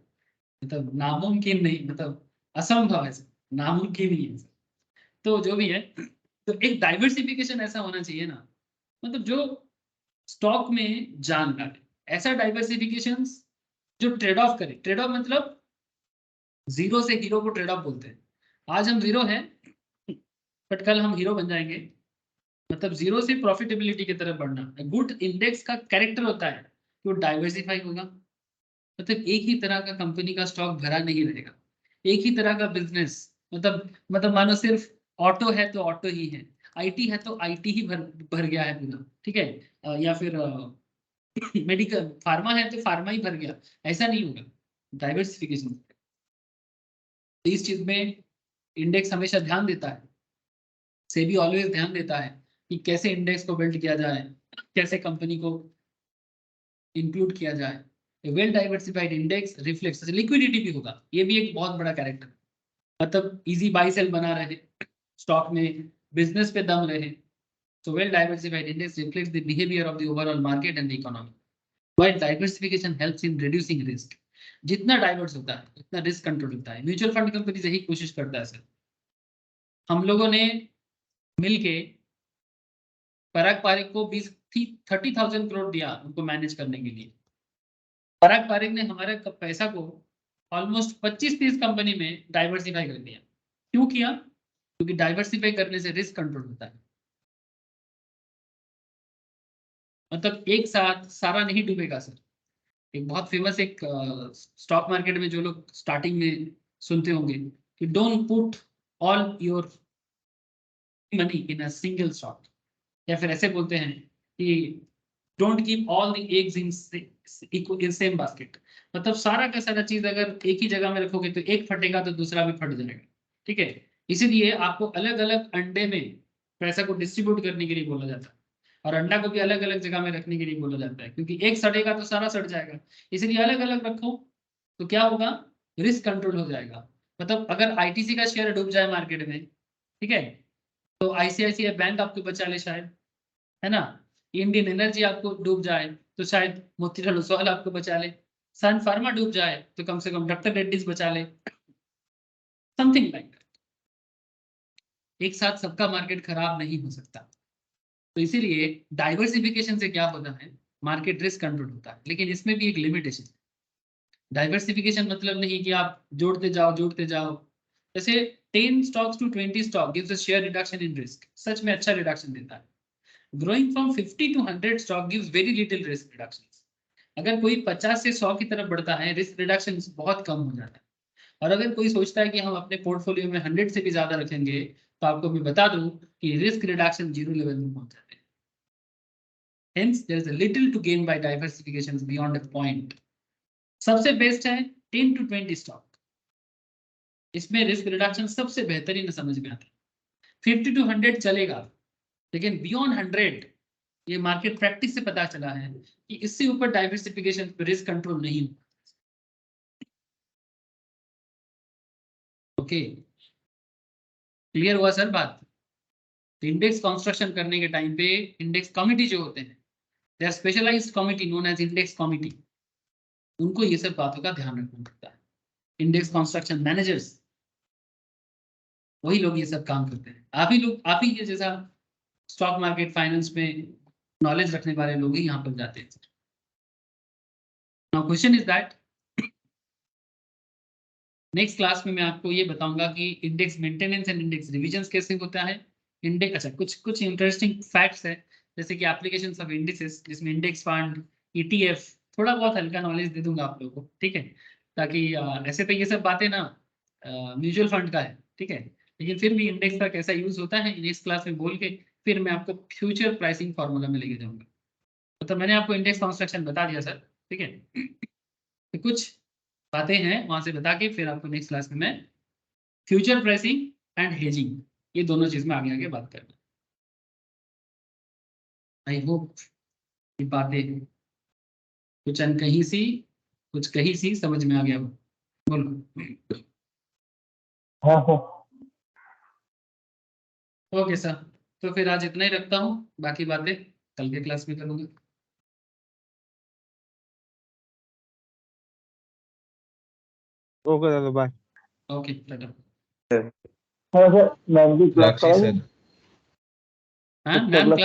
मतलब नामुमकिन नहीं, मतलब असंभव है सर, नामुमकिन ही है सर। तो जो भी है, तो एक डाइवर्सिफिकेशन ऐसा होना चाहिए ना, मतलब जो स्टॉक में जान डाले, ऐसा डाइवर्सिफिकेशन जो ट्रेड ऑफ करे। ट्रेड ऑफ मतलब जीरो से हीरो को ट्रेड ऑफ बोलते हैं। आज हम जीरो हैं बट कल हम हीरो बन जाएंगे, मतलब जीरो से प्रॉफिटेबिलिटी की तरफ बढ़ना। गुड इंडेक्स का कैरेक्टर होता है कि वो डाइवर्सिफाई होगा, मतलब एक ही तरह का कंपनी का स्टॉक भरा नहीं रहेगा, एक ही तरह का बिजनेस, मतलब मानो सिर्फ ऑटो है तो ऑटो ही है, आईटी है तो आईटी ही भर भर गया है पूरा, ठीक है। या फिर मेडिकल फार्मा है तो फार्मा ही भर गया, ऐसा नहीं होगा। डाइवर्सिफिकेशन, इस चीज में इंडेक्स हमेशा ध्यान देता है, सेबी ऑलवेज ध्यान देता है कि कैसे इंडेक्स को बिल्ड किया जाए, कैसे कंपनी को इंक्लूड किया जाए। Well diversified index reflects liquidity भी होगा, ये भी एक बहुत बड़ा कैरेक्टर, मतलब इजी बाई सेल बना रहे स्टॉक में, बिजनेस पे दम रहे। So well diversified index reflects the behavior of the overall market and the economy. While diversification helps in reducing risk. जितना डाइवर्स होता है उतना रिस्क कंट्रोल होता है। म्यूचुअल फंड कंपनी यही कोशिश करता है सर। हम लोगों ने मिलके पराग पारिक को 30,000 करोड़ दिया उनको मैनेज करने के लिए। पराग पारिक ने हमारे पैसा को ऑलमोस्ट 25-30 कंपनी में डाइवर्सिफाई कर दिया। क्यों किया? क्योंकि डाइवर्सिफाई करने से रिस्क कंट्रोल होता है, मतलब एक साथ सारा नहीं डूबेगा सर। एक बहुत फेमस एक स्टॉक मार्केट में जो लोग स्टार्टिंग में सुनते होंगे कि don't put all your money in a single stock, या फिर ऐसे बोलते हैं कि don't keep all the eggs in same basket. मतलब सारा का सारा चीज अगर एक ही जगह में रखोगे तो एक फटेगा तो दूसरा भी फट जाएगा, ठीक है। इसीलिए आपको अलग अलग अंडे में पैसा को डिस्ट्रीब्यूट करने के लिए बोला जाता है, और अंडा को भी अलग अलग जगह में रखने के लिए बोला जाता है, क्योंकि एक सड़ेगा तो सारा सड़ जाएगा। इसलिए अलग अलग रखो तो क्या होगा, रिस्क कंट्रोल हो जाएगा। मतलब अगर आईटीसी का शेयर डूब जाए मार्केट में, ठीक है, तो आईसीआईसीआई बैंक आपको बचा ले शायद, है ना। इंडियन एनर्जी आपको डूब जाए तो शायद मोतीलाल ओसवाल आपको बचा ले, सन फार्मा डूब जाए तो कम से कम डॉक्टर रेड्डीज बचा ले, समथिंग लाइक दैट। एक साथ सबका मार्केट खराब नहीं हो सकता। तो इसीलिए डाइवर्सिफिकेशन से क्या होता है, मार्केट रिस्क कंट्रोल होता है, लेकिन इसमें भी एक लिमिटेशन है। डाइवर्सिफिकेशन मतलब नहीं कि आप जोड़ते जाओ। जैसे 10 stocks to 20 stock gives a share reduction in risk, सच में अच्छा रिडक्शन देता है। Growing from 50 to 100 stock gives very little risk reduction. अगर कोई 50 से 100 की तरफ बढ़ता है, रिस्क रिडक्शन बहुत कम हो जाता है। और अगर कोई सोचता है कि हम अपने पोर्टफोलियो में 100 से भी ज्यादा रखेंगे, तो आपको मैं बता दूं कि रिस्क रिडक्शन 0 लेवल में पहुंच जाते हैं। Hence, there is a little to gain by diversifications beyond a point. सबसे बेस्ट है 10 to 20 स्टॉक, इसमें रिस्क रिडक्शन सबसे बेहतरीन समझ में आता है। 50 to 100 चलेगा, लेकिन बियॉन्ड 100 ये मार्केट प्रैक्टिस से पता चला है कि इससे ऊपर डाइवर्सिफिकेशन पे रिस्क कंट्रोल नहीं होगा। ओके, क्लियर हुआ सर बात? इंडेक्स कंस्ट्रक्शन करने के टाइम पे इंडेक्स कमिटी जो होते हैं, they are specialized committee known as index committee, उनको ये सब बातों का ध्यान रखना पड़ता है। इंडेक्स कंस्ट्रक्शन मैनेजर्स, वही लोग ये सब काम करते हैं। आप ही के जैसा स्टॉक मार्केट फाइनेंस में नॉलेज रखने वाले लोग ही यहाँ पर जाते हैं। Now question is that, next class में मैं आपको ये बताऊंगा कि index maintenance and index revision कैसे होता है। इंडेक्स, अच्छा कुछ इंटरेस्टिंग फैक्ट्स है, जैसे कि एप्लीकेशंस ऑफ इंडिसेस, जिसमें इंडेक्स फंड, ईटीएफ, थोड़ा बहुत हल्का नॉलेज दे दूंगा आप लोगों को, ठीक है। ताकि ऐसे तो ये सब बातें ना म्यूचुअल फंड का है, ठीक है, लेकिन फिर भी इंडेक्स का कैसा यूज होता है नेक्स्ट क्लास में बोल के फिर मैं आपको फ्यूचर प्राइसिंग फार्मूला में लेके जाऊंगा। मतलब मैंने आपको इंडेक्स कंस्ट्रक्शन बता दिया सर, ठीक है। तो कुछ बातें हैं वहां से बता के फिर आपको नेक्स्ट क्लास में मैं फ्यूचर प्राइसिंग एंड हेजिंग ये दोनों चीज में आगे आगे बात करना। आई होप ये बातें कुछ अनकही सी कुछ कही सी समझ में आ गया हो। बोलो। हाँ हाँ ओके सर, तो फिर आज इतना ही रखता हूँ, बाकी बातें कल के क्लास में करूँगा। ओके दादा, बाय। ओके टाटा। हाँ सर, मैम की क्लास राखी कराई? सर। हाँ एक्स्ट्रा मैम क्लास क्लास